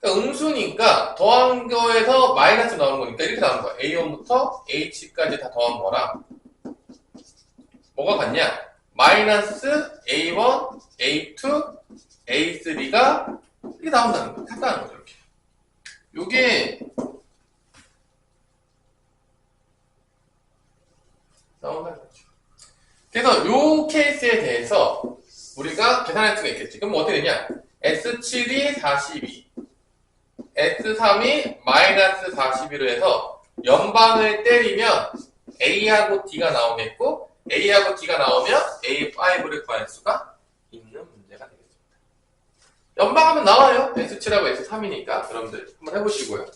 그러니까 음수니까 더한 거에서 마이너스 나오는 거니까 이렇게 나오는 거야. A1부터 H까지 다 더한 거랑 뭐가 같냐? 마이너스 A1, A2, A3가 이렇게 나온다는 거야. 같다는 거죠. 이렇게. 요게 나오나요? 그래서 요 케이스에 대해서 우리가 계산할 수가 있겠지. 그럼 어떻게 되냐? S7이 42, S3이 마이너스 41로 해서 연방을 때리면 A하고 D가 나오겠고, A하고 D가 나오면 A5를 구할 수가 있는 문제가 되겠습니다. 연방하면 나와요. S7하고 S3이니까. 여러분들 한번 해보시고요.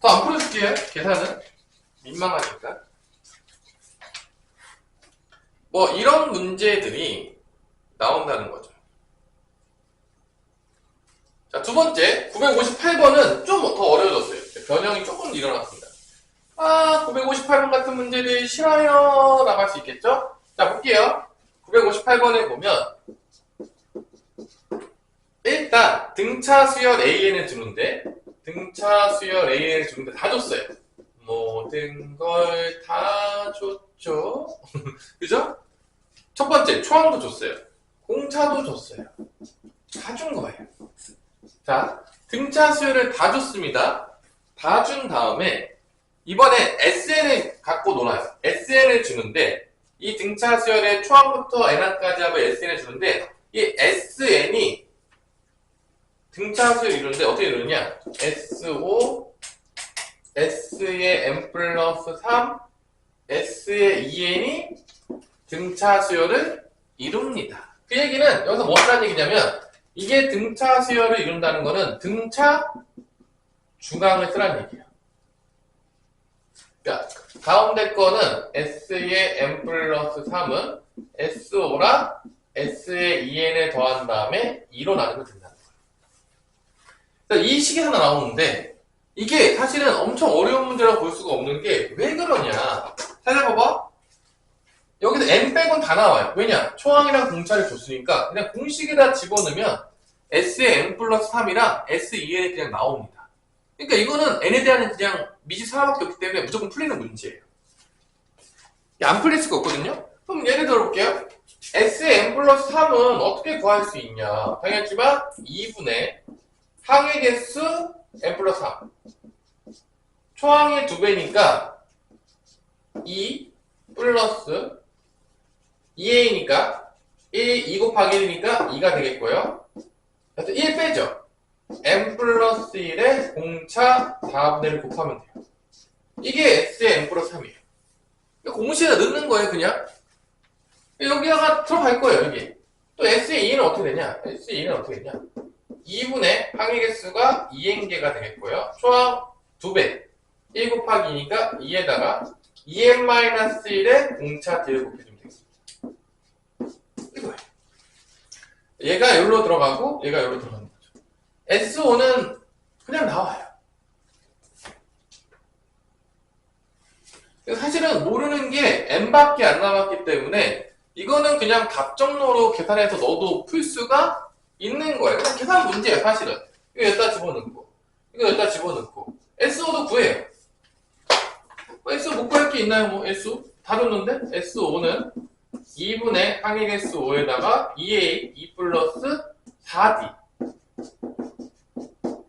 더 안 풀어줄게요. 계산은 민망하니까. 뭐 이런 문제들이 나온다는 거죠. 자, 두 번째 958번은 좀 더 어려워졌어요. 변형이 조금 일어났습니다. 958번 같은 문제들 싫어요 라고 할 수 있겠죠? 자, 볼게요. 958번에 보면 일단 등차 수열 AN을 주는데 등차 수열 AN을 주는데 다 줬어요. 모든 걸 다 줬죠. 그죠? 첫 번째 초항도 줬어요. 공차도 줬어요. 다 준 거예요. 자, 등차 수열을 다 줬습니다. 다 준 다음에 이번에 SN을 갖고 놀아요. SN을 주는데 이 등차 수열의 초항부터 N항까지 하고 SN을 주는데 이 SN이 등차 수열 이루는데 어떻게 이루느냐? SO, S의 N 플러스 3, S의 2N이 등차 수열을 이룹니다. 그 얘기는 여기서 뭐 하는 얘기냐면 이게 등차 수열을 이룬다는 거는 등차 중앙을 쓰라는 얘기예요. 그러니까 가운데 거는 S의 N 플러스 3은 SO랑 S의 2N을 더한 다음에 2로 나누면 된다는 거예요. 이 식이 하나 나오는데 이게 사실은 엄청 어려운 문제라고 볼 수가 없는 게 왜 그러냐. 찾아봐봐. 여기서 n 빼곤 다 나와요. 왜냐? 초항이랑 공차를 줬으니까 그냥 공식에다 집어넣으면 S의 n 플러스 3이랑 S2n이 그냥 나옵니다. 그러니까 이거는 n에 대한 그냥 미지 하나밖에 없기 때문에 무조건 풀리는 문제예요. 안 풀릴 수가 없거든요? 그럼 예를 들어 볼게요. S의 n 플러스 3은 어떻게 구할 수 있냐? 당연하지만 2분의 항의 개수 n 플러스 3 초항의 2배니까 2 플러스 2a니까 2 곱하기 1이니까 2가 되겠고요. 그래서 1 빼죠. n 플러스 1에 공차 4분의 1을 곱하면 돼요. 이게 x의 n 플러스 3이에요. 공식에다 넣는 거예요, 그냥. 여기다가 들어갈 거예요, 여기. 또 x의 2는 어떻게 되냐? x의 2는 어떻게 되냐? 2분의 항의 개수가 2n개가 되겠고요. 초항 2배. 1 곱하기 2니까 2에다가 2n-1에 공차 d를 곱해주면 되겠습니다. 이거예요. 얘가 여기로 들어가고 얘가 여기로 들어가는 거죠. SO는 그냥 나와요. 사실은 모르는 게 n밖에 안 남았기 때문에 이거는 그냥 답정로로 계산해서 넣어도 풀 수가 있는 거예요. 그냥 계산 문제예요, 사실은. 이거 여기다 집어넣고 이거 여기다 집어넣고 SO도 구해요. SO 못 구할 게 있나요? 뭐 SO? 다 줬는데 SO는 2분의 항의 개수 5에다가 2A 2 플러스 4D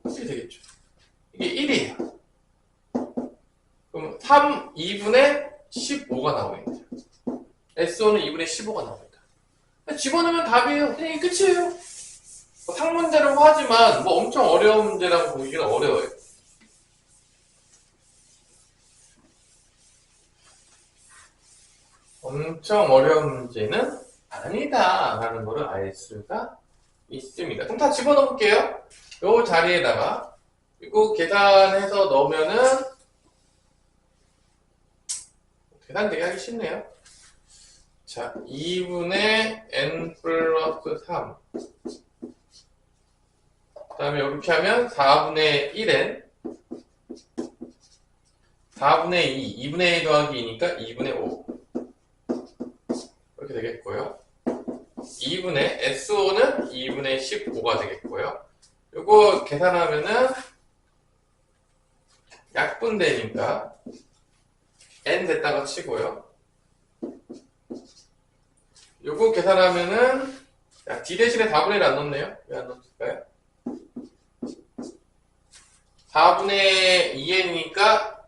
이렇게 되겠죠. 이게 1이에요. 그럼 3 2분의 15가 나오겠죠. SO는 2분의 15가 나옵니다. 집어넣으면 답이에요. 그냥 이게 끝이에요. 상문제라고 하지만 뭐 엄청 어려운 문제라고 보기는 어려워요. 엄청 어려운 문제는 아니다 라는 거를 알 수가 있습니다. 그럼 다 집어넣을게요. 요 자리에다가 이거 계산해서 넣으면은 계산되게 하기 쉽네요. 자, 2분의 n 플러스 3 그 다음에 이렇게 하면 4분의 1n 4분의 2 2분의 1 더하기 2니까 2분의 5 이렇게 되겠고요. 2분의 SO는 2분의 15가 되겠고요. 요거 계산하면은 약분되니까 n 됐다가 치고요. 요거 계산하면은 D 대신에 4분의 1 안 넣었네요. 왜 안 넣었을까요? 4분의 2n이니까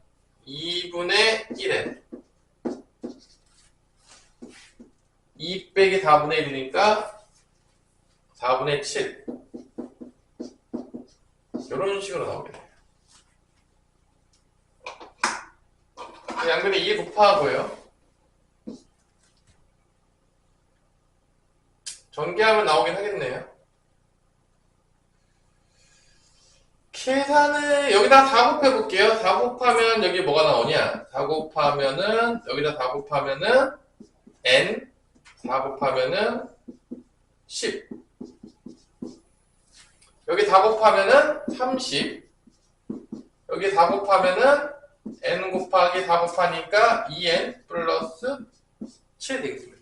2분의 1n. 2 빼기 4분의 1이니까 4분의 7. 이런 식으로 나오게 돼요. 양변에 2 곱하고요. 전개하면 나오긴 하겠네요. 계산을 여기다 4 곱해볼게요. 4 곱하면 여기 뭐가 나오냐? 4 곱하면은 여기다 4 곱하면은 n, 4 곱하면은 10. 여기 4 곱하면은 30. 여기 4 곱하면은 n 곱하기 4 곱하니까 2n 플러스 7 되겠습니다.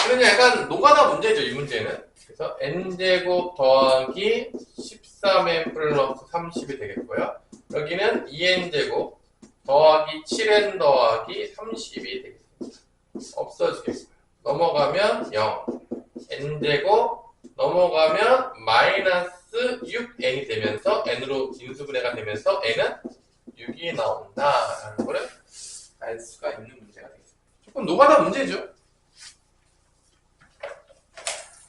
그러니 약간 노가다 문제죠, 이 문제는. 그래서 n제곱 더하기 13n 플러스 30이 되겠고요. 여기는 2n제곱 더하기 7n 더하기 30이 되겠습니다. 없어지겠고요. 넘어가면 0. n제곱 넘어가면 마이너스 6n이 되면서 n으로 인수분해가 되면서 n은 6이 나온다라는 거를 알 수가 있는 문제가 되겠습니다. 조금 노가다 문제죠.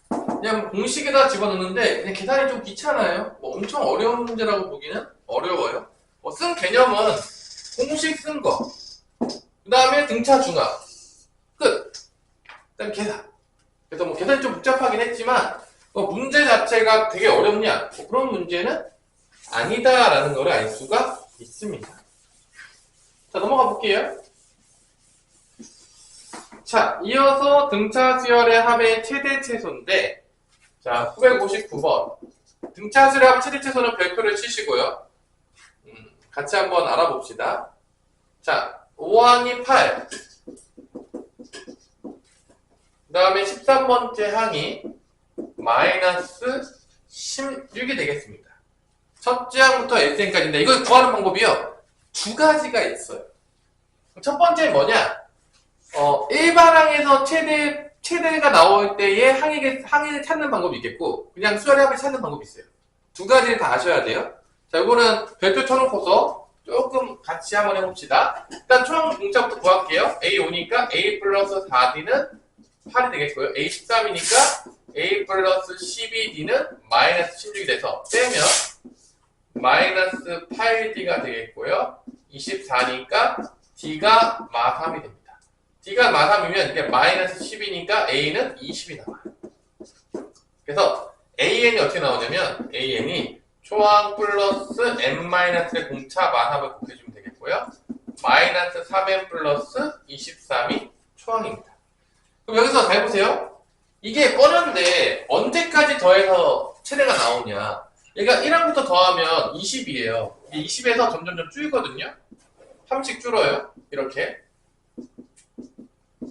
그냥 공식에다 집어넣는데 그냥 계산이 좀 귀찮아요. 뭐 엄청 어려운 문제라고 보기는 어려워요. 뭐 쓴 개념은 공식 쓴 거, 그 다음에 등차 중화, 끝. 그 다음에 계산. 그래서 뭐 계산이 좀 복잡하긴 했지만 문제 자체가 되게 어렵냐? 뭐 그런 문제는 아니다라는 걸 알 수가 있습니다. 자, 넘어가 볼게요. 자, 이어서 등차 수열의 합의 최대 최소인데, 자, 959번. 등차 수열의 합의 최대 최소는 별표를 치시고요. 같이 한번 알아봅시다. 자, 5항이 8. 그 다음에 13번째 항이 마이너스 16이 되겠습니다. 첫째 항부터 SN까지인데, 이걸 구하는 방법이요. 두 가지가 있어요. 첫 번째는 뭐냐? 일반항에서 최대가 나올 때의 항을 찾는 방법이 있겠고, 그냥 수열의 합을 찾는 방법이 있어요. 두 가지를 다 아셔야 돼요. 자, 이거는 별표 쳐놓고서 조금 같이 한번 해봅시다. 일단 총 등차부터 구할게요. A 5니까 A 플러스 4D는 8이 되겠고요. A 13이니까 A 플러스 12D는 마이너스 16이 돼서 빼면 마이너스 8D가 되겠고요. 24니까 D가 마3이 됩니다. D가 마3이면 이게 마이너스 10이니까 A는 20이 나와요. 그래서 AN이 어떻게 나오냐면 AN이 초항 플러스 n-의 공차 마3을 곱해주면 되겠고요. 마이너스 3n 플러스 23이 초항입니다. 그럼 여기서 잘 보세요. 이게 뻔한데 언제까지 더해서 최대가 나오냐. 얘가 1항부터 더하면 20이에요. 20에서 점점점 줄거든요. 3씩 줄어요. 이렇게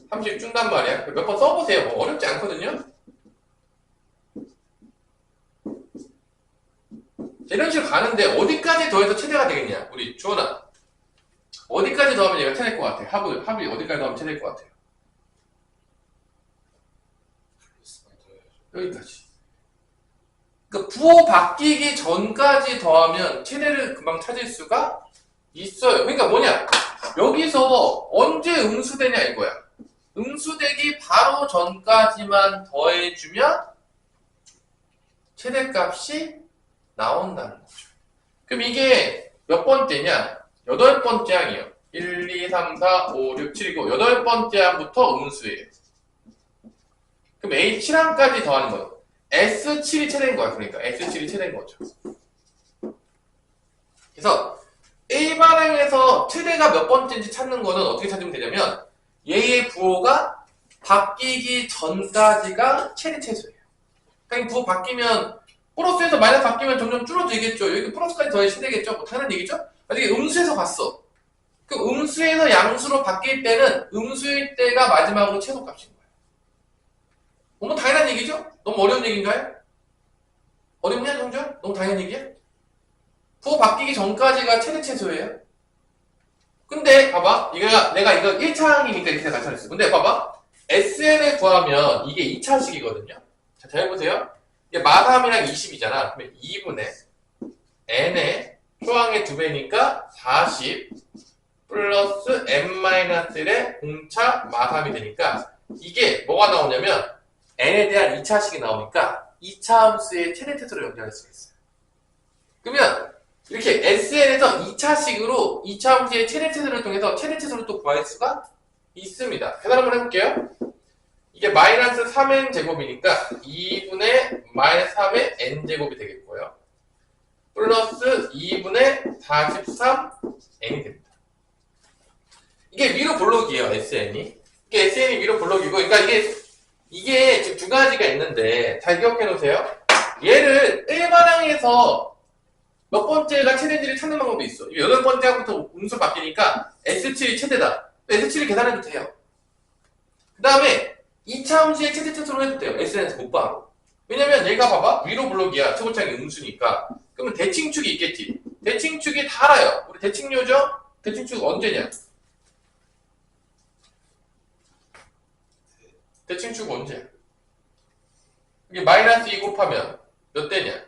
3씩 준단 말이야. 몇 번 써보세요. 뭐 어렵지 않거든요. 이런 식으로 가는데 어디까지 더해서 최대가 되겠냐? 우리 주원아, 어디까지 더하면 얘가 최대일 것 같아? 합이 어디까지 더하면 최대일 것 같아요? 여기까지. 그러니까 부호 바뀌기 전까지 더하면 최대를 금방 찾을 수가 있어요. 그러니까 뭐냐? 여기서 언제 응수되냐 이거야. 응수되기 바로 전까지만 더해주면 최대값이 나온다는 거죠. 그럼 이게 몇 번째냐? 8번째 항이에요. 1, 2, 3, 4, 5, 6, 7이고 8번째 항부터 음수예요. 그럼 A7항까지 더하는 거예요. S7이 최대인 거야. 그러니까 S7이 최대인 거죠. 그래서 A반항에서 최대가 몇 번째인지 찾는 거는 어떻게 찾으면 되냐면 얘의 부호가 바뀌기 전까지가 최대 최소예요. 그러니까 부호 바뀌면 플러스에서 마이너스 바뀌면 점점 줄어들겠죠. 여기 플러스까지 더해야 되겠죠. 뭐 당연한 얘기죠. 만약에 음수에서 갔어. 그 음수에서 양수로 바뀔 때는 음수일 때가 마지막으로 최소값인 거예요. 너무 당연한 얘기죠? 너무 어려운 얘기인가요? 어렵냐, 정준? 너무 당연한 얘기야? 부호 바뀌기 전까지가 최대 최소예요. 근데 봐봐. 내가 이거 1차항이니까 이렇게 나타냈어. 근데 봐봐. SN을 구하면 이게 2차식이거든요. 자, 잘 보세요. 이게 마3이랑 20이잖아. 그러면 2분의 n의 초항의 2배니까 40 플러스 n-1의 공차 마3이 되니까 이게 뭐가 나오냐면 n에 대한 2차식이 나오니까 2차 함수의 최대 태도를 연결할 수가 있어요. 그러면 이렇게 SN에서 2차식으로 2차 함수의 최대 태도를 통해서 최대 태도를 또 구할 수가 있습니다. 계산 한번 해볼게요. 이게 마이너스 3n 제곱이니까 2분의 마이너스 3의 n제곱이 되겠고요. 플러스 2분의 43n이 됩니다. 이게 위로 볼록이에요, SN이. 이게 SN이 위로 볼록이고, 그러니까 이게 지금 두 가지가 있는데, 잘 기억해 놓으세요. 얘를 일반항에서 몇 번째가 최대인지를 찾는 방법이 있어. 8번째부터 음수 바뀌니까 S7이 최대다. S7을 계산해도 돼요. 그 다음에 2차 함수의 최대 최소로 해도 돼요. SN에서 곱바로. 왜냐면 얘가 봐봐. 위로 블록이야. 최고창이 음수니까. 그러면 대칭축이 있겠지. 대칭축이 다 알아요. 우리 대칭요죠? 대칭축 언제냐? 대칭축 언제? 이게 마이너스 2 곱하면 몇 대냐?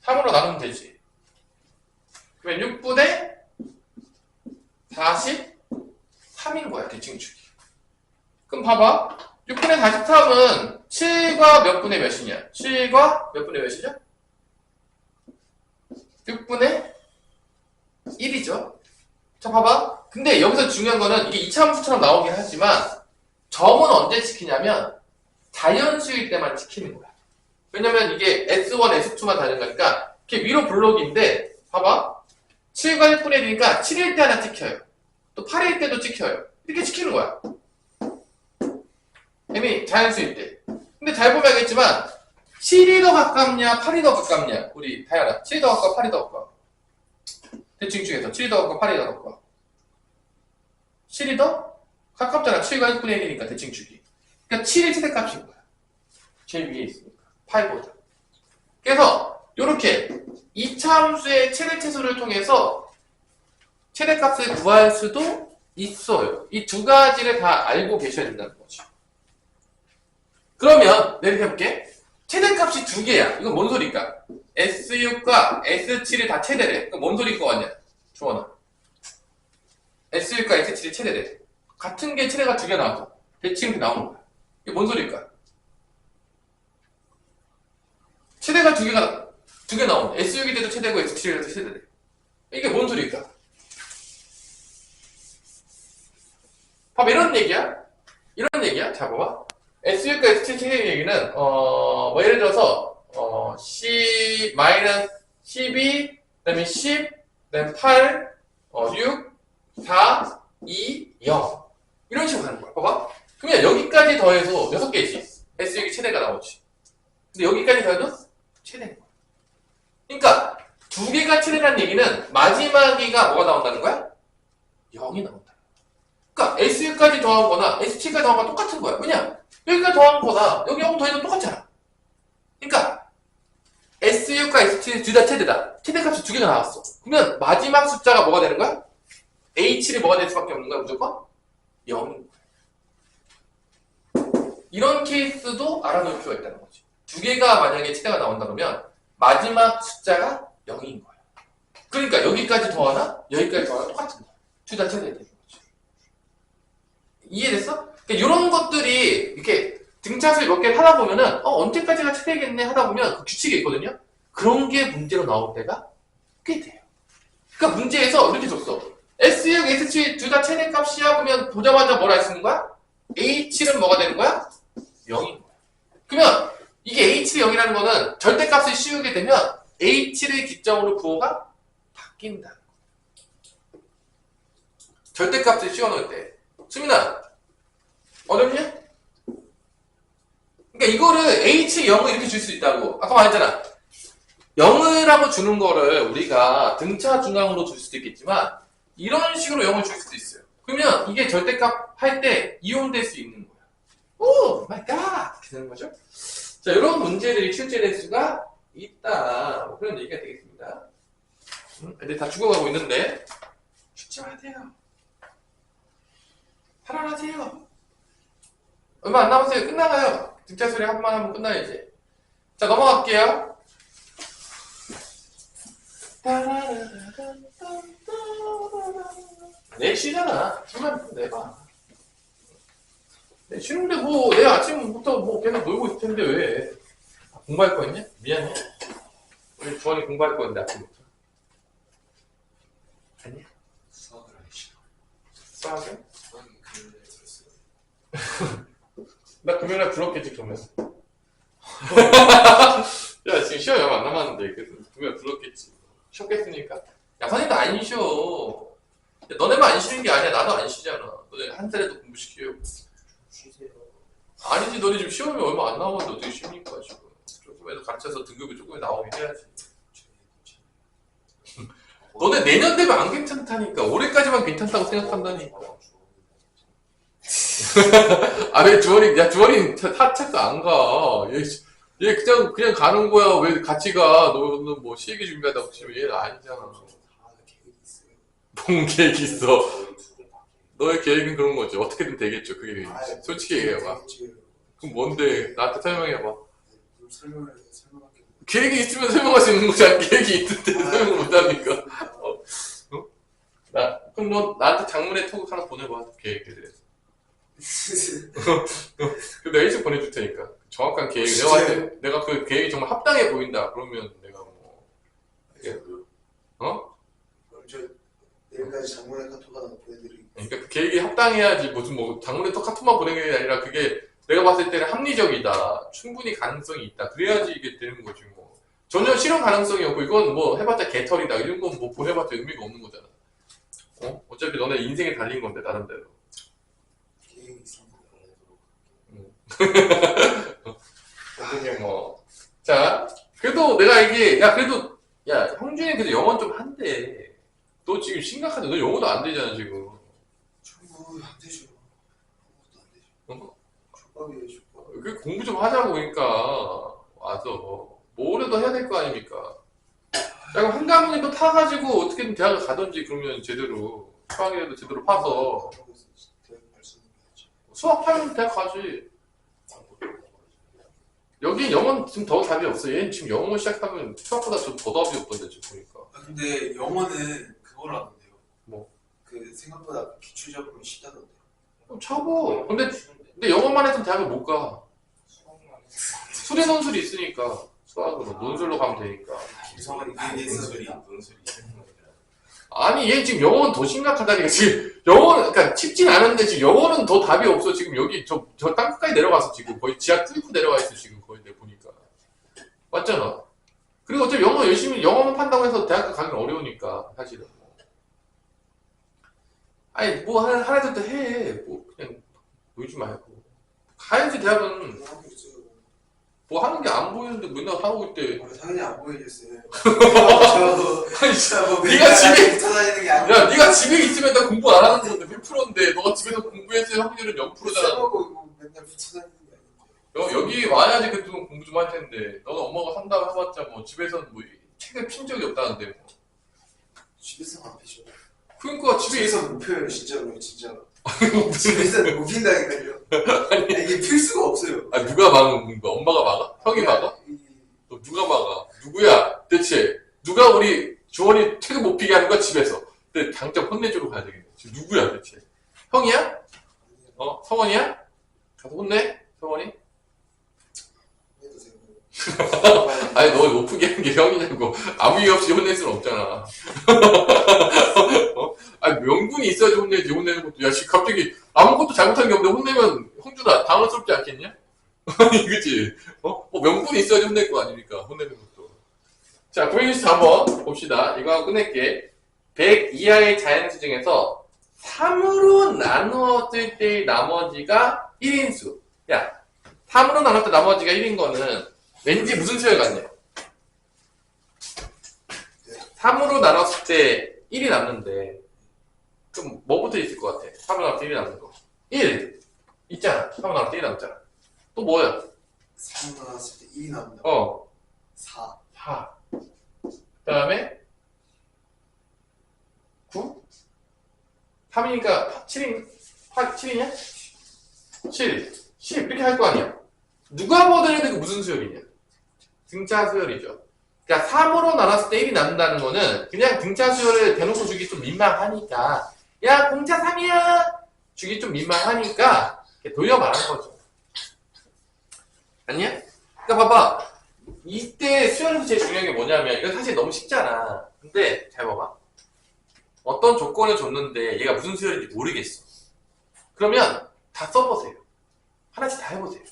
3으로 나누면 되지. 그러면 6분의 43인 거야, 대칭축이. 그럼 봐봐. 6분의 43은 7과 몇 분의 몇이냐? 7과 몇 분의 몇이냐? 6분의 1이죠. 자, 봐봐. 근데 여기서 중요한 거는 이게 2차 함수처럼 나오긴 하지만 점은 언제 찍히냐면 자연수일 때만 찍히는 거야. 왜냐면 이게 S1, S2만 다른 거니까 이렇게 위로 블록인데 봐봐. 7과 6분의 1이니까 7일 때 하나 찍혀요. 또 8일 때도 찍혀요. 이렇게 찍히는 거야. 이미 자연수일 때. 근데 잘 보면 알겠지만 7이 더 가깝냐 8이 더 가깝냐. 우리 다현아 7이 더 가까워 8이 더 가까워. 대칭 중에서 7이 더 가까워 8이 더 가까워. 7이 더 가깝잖아. 7과 6분의 1이니까 대칭축이. 그러니까 7이 최대값인 거야. 제일 위에 있으니까. 8보다. 그래서 이렇게 2차 함수의 최대 최소를 통해서 최대값을 구할 수도 있어요. 이 두 가지를 다 알고 계셔야 된다는 거죠. 그러면 내가 해볼게. 최대값이 두 개야. 이건 뭔 소리일까? S6과 S7이 다 최대래. 그럼 뭔 소리일 것 같냐? 조원아. S6과 S7이 최대래. 같은 게 최대가 두 개 나와서 대칭이 나오는 거야. 이게 뭔 소리일까? 최대가 두 개 나오는 S6이 돼도 최대고 S7이 돼도 최대래. 이게 뭔 소리일까? 봐봐, 이런 얘기야. 이런 얘기야. 자, 봐봐. S6과 S7 최대 얘기는, 뭐, 예를 들어서, 12, 그 다음에 10, 그 다음에 8, 6, 4, 2, 0. 이런 식으로 가는 거야. 봐봐. 그러면 여기까지 더해서 6개지. S6이 최대가 나오지. 근데 여기까지 더해도 최대인 거야. 그러니까, 두 개가 최대라는 얘기는 마지막이가 뭐가 나온다는 거야? 0이 나온다. 그러니까, S6까지 더한 거나 S7까지 더한 거나 똑같은 거야. 왜냐? 여기가 더한 거나 여기 0 더해도 똑같잖아. 그러니까 S6과 S7 둘 다 최대다. 최대값이 두 개가 나왔어. 그러면 마지막 숫자가 뭐가 되는 거야? H를 뭐가 될 수밖에 없는 거야? 무조건 0인 거야. 이런 케이스도 알아놓을 필요가 있다는 거지. 두 개가 만약에 최대가 나온다 그러면 마지막 숫자가 0인 거야. 그러니까 여기까지 더하나 여기까지 더하나 똑같은 거야. 둘 다 최대가 되는 거지. 이해됐어? 이런 것들이 이렇게 등차수를 몇 개를 하다 보면은 언제까지가 최대겠네 하다 보면 그 규칙이 있거든요. 그런 게 문제로 나올 때가 꽤 돼요. 그러니까 문제에서 이렇게 줬어. S6, S7 둘 다 최대값이야. 그러면 보자마자 뭐라 할 수 있는 거야? H는 뭐가 되는 거야? 0인 거야. 그러면 이게 H를 0이라는 거는 절대값을 씌우게 되면 H를 기점으로 부호가 바뀐다. 절대값을 씌워놓을 때. 수민아, 어렵냐? 그러니까 이거를 H 0을 이렇게 줄 수 있다고. 아까 말했잖아. 0을 하고 주는 거를 우리가 등차 중앙으로 줄 수도 있겠지만 이런 식으로 0을 줄 수도 있어요. 그러면 이게 절대값 할 때 이용될 수 있는 거야. 오 마이 갓! 이렇게 되는 거죠. 자, 이런 문제들이 출제될 수가 있다. 뭐 그런 얘기가 되겠습니다. 애들 다 죽어가고 있는데 죽지 마세요. 살아나세요. 얼마 안 남았어요. 끝나가요. 등차 소리 한 번 하면 끝나야지. 자, 넘어갈게요. 내일 쉬잖아. 정말 내가. 내일 쉬는데 뭐, 내일 아침부터 뭐 계속 놀고 있을 텐데 왜? 아, 공부할 거 있냐? 미안해. 우리 주원이 공부할 거 있는데 아침부터. 아니야? 수학을 하기 싫어. 수학에? 수학이 금요일에 들었어요. 나 금요일날 들었겠지, 그러면. 야, 지금 시험이 얼마 안 남았는데, 그래서 금요일 들었겠지. 쉬었겠습니까? 야, 선생님도 안 쉬어. 야, 너네만 안 쉬는 게 아니야. 나도 안 쉬잖아. 너네 한 달에도 공부시켜요. 쉬세요. 아니지, 너네 지금 시험이 얼마 안 남았는데 어떻게 쉽니까, 지금. 조금이라도 가르쳐서 등급이 조금이라도 나오게 해야지. 너네 내년 되면 안 괜찮다니까. 올해까지만 괜찮다고 생각한다니까. 아, 왜 주원이, 야, 주원이 타책도 안 가. 얘 그냥 가는 거야. 왜 같이 가? 너는 뭐 시기 준비하다고 치면 얘는 아니잖아. 다 계획이 있어요. 뭔 계획 있어? 너의 계획은 그런 거지. 어떻게든 되겠죠. 그게 솔직히 얘기해봐. 그럼 뭔데? 나한테 설명해봐. 설명할게. 계획이 있으면 설명할 수 있는 거잖아. 계획이 있는데 설명을 못하니까. 그럼 너 나한테 장문의 톡 하나 보내봐. 계획에 대해서. 내가 일찍 보내줄 테니까. 정확한 계획. 내가 그 계획이 정말 합당해 보인다. 그러면 내가 뭐. 어? 그럼 저 내일까지 장문의 카톡 하나 보내드릴게요. 그러니까 그 계획이 합당해야지. 무슨 뭐 장문의 톡 카톡만 보내는 게 아니라 그게 내가 봤을 때는 합리적이다. 충분히 가능성이 있다. 그래야지 이게 되는 거지 뭐. 전혀 실현 가능성이 없고 이건 뭐 해봤자 개털이다. 이런 건 뭐 보내봤자 의미가 없는 거잖아. 어차피 너네 인생에 달린 건데 나름대로. 계획이 있습니다. 어떻게 뭐. 자, 그래도 내가 이게, 야, 그래도, 야, 형준이 그래도 영어는 좀 한대. 너 지금 심각한데, 너 영어도 안 되잖아, 지금. 저거 안 되죠. 아무것도 안 되죠. 어? 족밥이에요, 족밥. 그 공부 좀 하자고, 그러니까. 와서. 뭐라도 해야 될 거 아닙니까? 야, 그럼 한 과목이라도 타가지고 어떻게든 대학을 가든지, 그러면 제대로. 수학이라도 제대로 파서. 대학 말씀은 해야죠. 수학 파면 대학 가지. 여기 영어는 지금 더 답이 없어. 얘는 지금 영어 시작하면 수학보다 좀 더 답이 없던데, 지금 보니까. 아, 근데 영어는 그걸 하던데요. 뭐? 그 생각보다 기출 잡으면 쉽다던데요. 그럼 차고. 근데 영어만 해서 대학을 못 가. 수리 논술이 있으니까. 수학으로. 논술로 가면 되니까. 김성환이 그 얘기 논술이 했었어요. 아니, 얘 지금 영어는 더 심각하다니까. 지금 영어는, 그러니까 쉽진 않은데 지금 영어는 더 답이 없어. 지금 여기 저 땅끝까지 내려가서 지금 거의 지하 뚫고 내려가 있어. 지금 거의 내가 보니까. 맞잖아. 그리고 어차피 영어 열심히, 영어만 판다고 해서 대학교 가긴 어려우니까. 사실은. 아니, 뭐 하나 더 해. 뭐, 그냥 놀지 말고. 가야지, 대학은. 하고 있어요. 뭐 하는 게 안 보이는데 맨날 하고 있대. 당연히 안 보이겠어요. 아니, 네가 집에 찾아다니는 게 아니고. 야, 네가 집에 있으면 나 공부 안 하는 건데 100%인데 너가 집에서 공부했을 확률은 0%잖아. 써먹고 맨날 붙여다니는 게 아닌데. 여기 와야지 그 좀 공부 좀 할 텐데. 너는 엄마가 한다고 해봤자 뭐 집에서는 뭐 책을 핀 적이 없다는데 뭐. 집에서 안 피죠. 그러니까 집에 있어. 집에서 못 펴요, 진짜로, 진짜로. 집에서는 못 핀다니까요. 이게 필 수가 없어요. 아, 누가 막은 거야? 엄마가 막아? 형이 막아? 너 누가 막아? 누구야? 대체 누가 우리 주원이 책을 못 피게 하는 거야 집에서? 근데 당장 혼내주러 가야 되겠네. 지금 누구야 대체? 형이야? 성원이야? 가서 혼내? 성원이? 아니 너 높게 하는 게 형이냐고. 아무 이유 없이 혼낼 수는 없잖아. 아니 명분이 있어야지 혼내지. 혼내는 것도. 야 갑자기 아무것도 잘못한 게 없는데 혼내면 형준아 당황스럽지 않겠냐? 아니 그치? 명분이 있어야지 혼낼 거 아닙니까? 혼내는 것도. 자, 구행리스트 한번 봅시다. 이거 하고 끝낼게. 100 이하의 자연수 중에서 3으로 나누었을 때의 나머지가 1인수. 야, 3으로 나눴을 때 나머지가 1인 거는 왠지 무슨 수열 같냐? 3으로 나눴을 때 1이 남는데 그럼 뭐부터 있을 것 같아? 3으로 나눴을 때 1이 남는 거. 1! 있잖아. 3으로 나눴을 때 1이 남잖아. 또 뭐야? 3 나왔을 때 1이 나온다. 4. 4. 그 다음에 9? 3이니까 7이냐? 7. 10. 이렇게 할 거 아니야. 누가 뭐든 해도 그 무슨 수열이냐? 등차 수열이죠. 그러니까 자, 3으로 나눴을 때 1이 남는다는 거는 그냥 등차 수열을 대놓고 주기 좀 민망하니까 야 공차 3이야 주기 좀 민망하니까 이렇게 돌려 말하는 거죠. 아니야? 그러니까 봐봐. 이때 수열에서 제일 중요한 게 뭐냐면 이거 사실 너무 쉽잖아. 근데 잘 봐봐. 어떤 조건을 줬는데 얘가 무슨 수열인지 모르겠어. 그러면 다 써보세요. 하나씩 다 해보세요.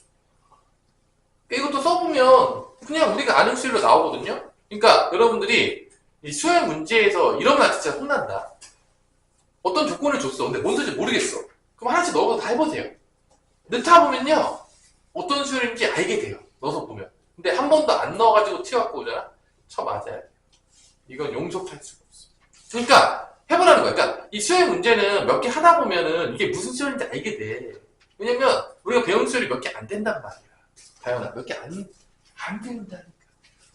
이것도 써보면 그냥 우리가 아는 수열로 나오거든요. 그러니까 여러분들이 이 수열 문제에서 이러면 나 진짜 혼난다. 어떤 조건을 줬어. 근데 뭔 소리인지 모르겠어. 그럼 하나씩 넣어서 다 해보세요. 넣다 보면요. 어떤 수열인지 알게 돼요. 넣어서 보면. 근데 한 번도 안 넣어가지고 튀어갖고 오잖아? 쳐 맞아야 돼. 이건 용접할 수가 없어. 그러니까 해보라는 거야. 그러니까 이 수열 문제는 몇 개 하다 보면은 이게 무슨 수열인지 알게 돼. 왜냐면 우리가 배운 수열이 몇 개 안 된단 말이야. 다현아, 몇 개 안 된다니까.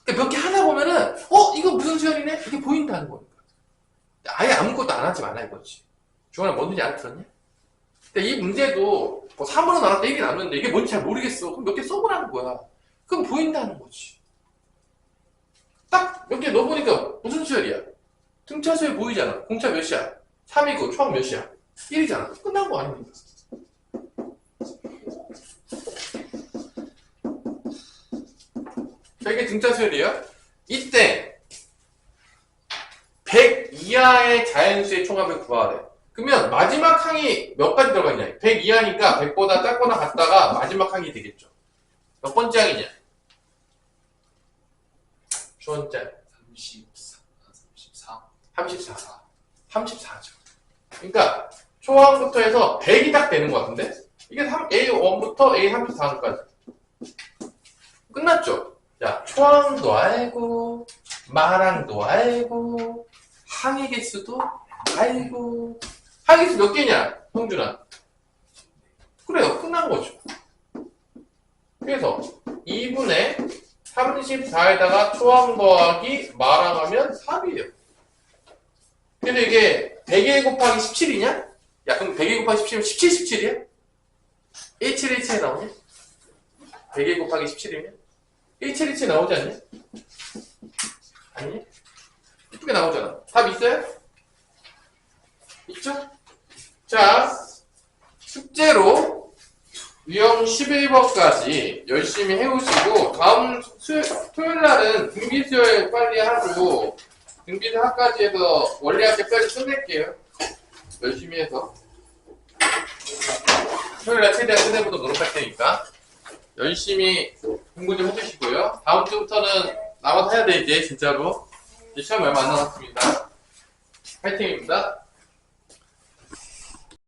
그러니까 몇 개 하다 보면은 이거 무슨 수열이네? 이게 보인다는 거니까. 아예 아무것도 안 하지 말아 이거지. 중간에 뭔지 알아들었냐? 근데 이 문제도 뭐 3으로 나눴을 때 1이 남는데 이게 뭔지 잘 모르겠어. 그럼 몇 개 써보라는 거야. 그럼 보인다는 거지. 딱 몇 개 넣어보니까 무슨 수열이야? 등차 수열 보이잖아. 공차 몇이야? 3이고 초항 몇이야? 1이잖아. 끝난 거 아닙니까? 자, 이게 등차 수열이에요. 이때 100 이하의 자연수의 총합을 구하래. 그러면 마지막 항이 몇 가지 들어가 있냐? 100 이하니까 100보다 작거나 같다가 마지막 항이 되겠죠. 몇 번째 항이냐? 주원짤 34. 34죠. 그러니까 초항부터 해서 100이 딱 되는 것 같은데? 이게 A1부터 A34까지. 끝났죠? 자, 초항도 알고, 마랑도 알고, 항의 개수도 알고. 항의 개수 몇 개냐, 형준아? 그래요, 끝난 거죠. 그래서 2분의 34에다가 초항 더하기 마랑하면 3이에요. 그래서 이게 100에 곱하기 17이냐? 야, 그럼 100에 곱하기 17이면 17, 17이야? 1717에 나오냐? 100에 곱하기 17이면? 1717 나오지 않냐? 아니냐? 이쁘게 나오잖아. 답 있어요? 있죠? 자, 숙제로 유형 11번까지 열심히 해오시고 다음 토요일날은 등비수열 빨리 하고 등비수학까지 해서 원리학까지 끝낼게요. 열심히 해서 토요일날 최대한 끝내보도록 노력할 테니까 열심히 공부 좀 해주시고요. 다음 주부터는 남아서 해야 돼 이제 진짜로. 이제 시험 얼마 안 남았습니다. 파이팅입니다.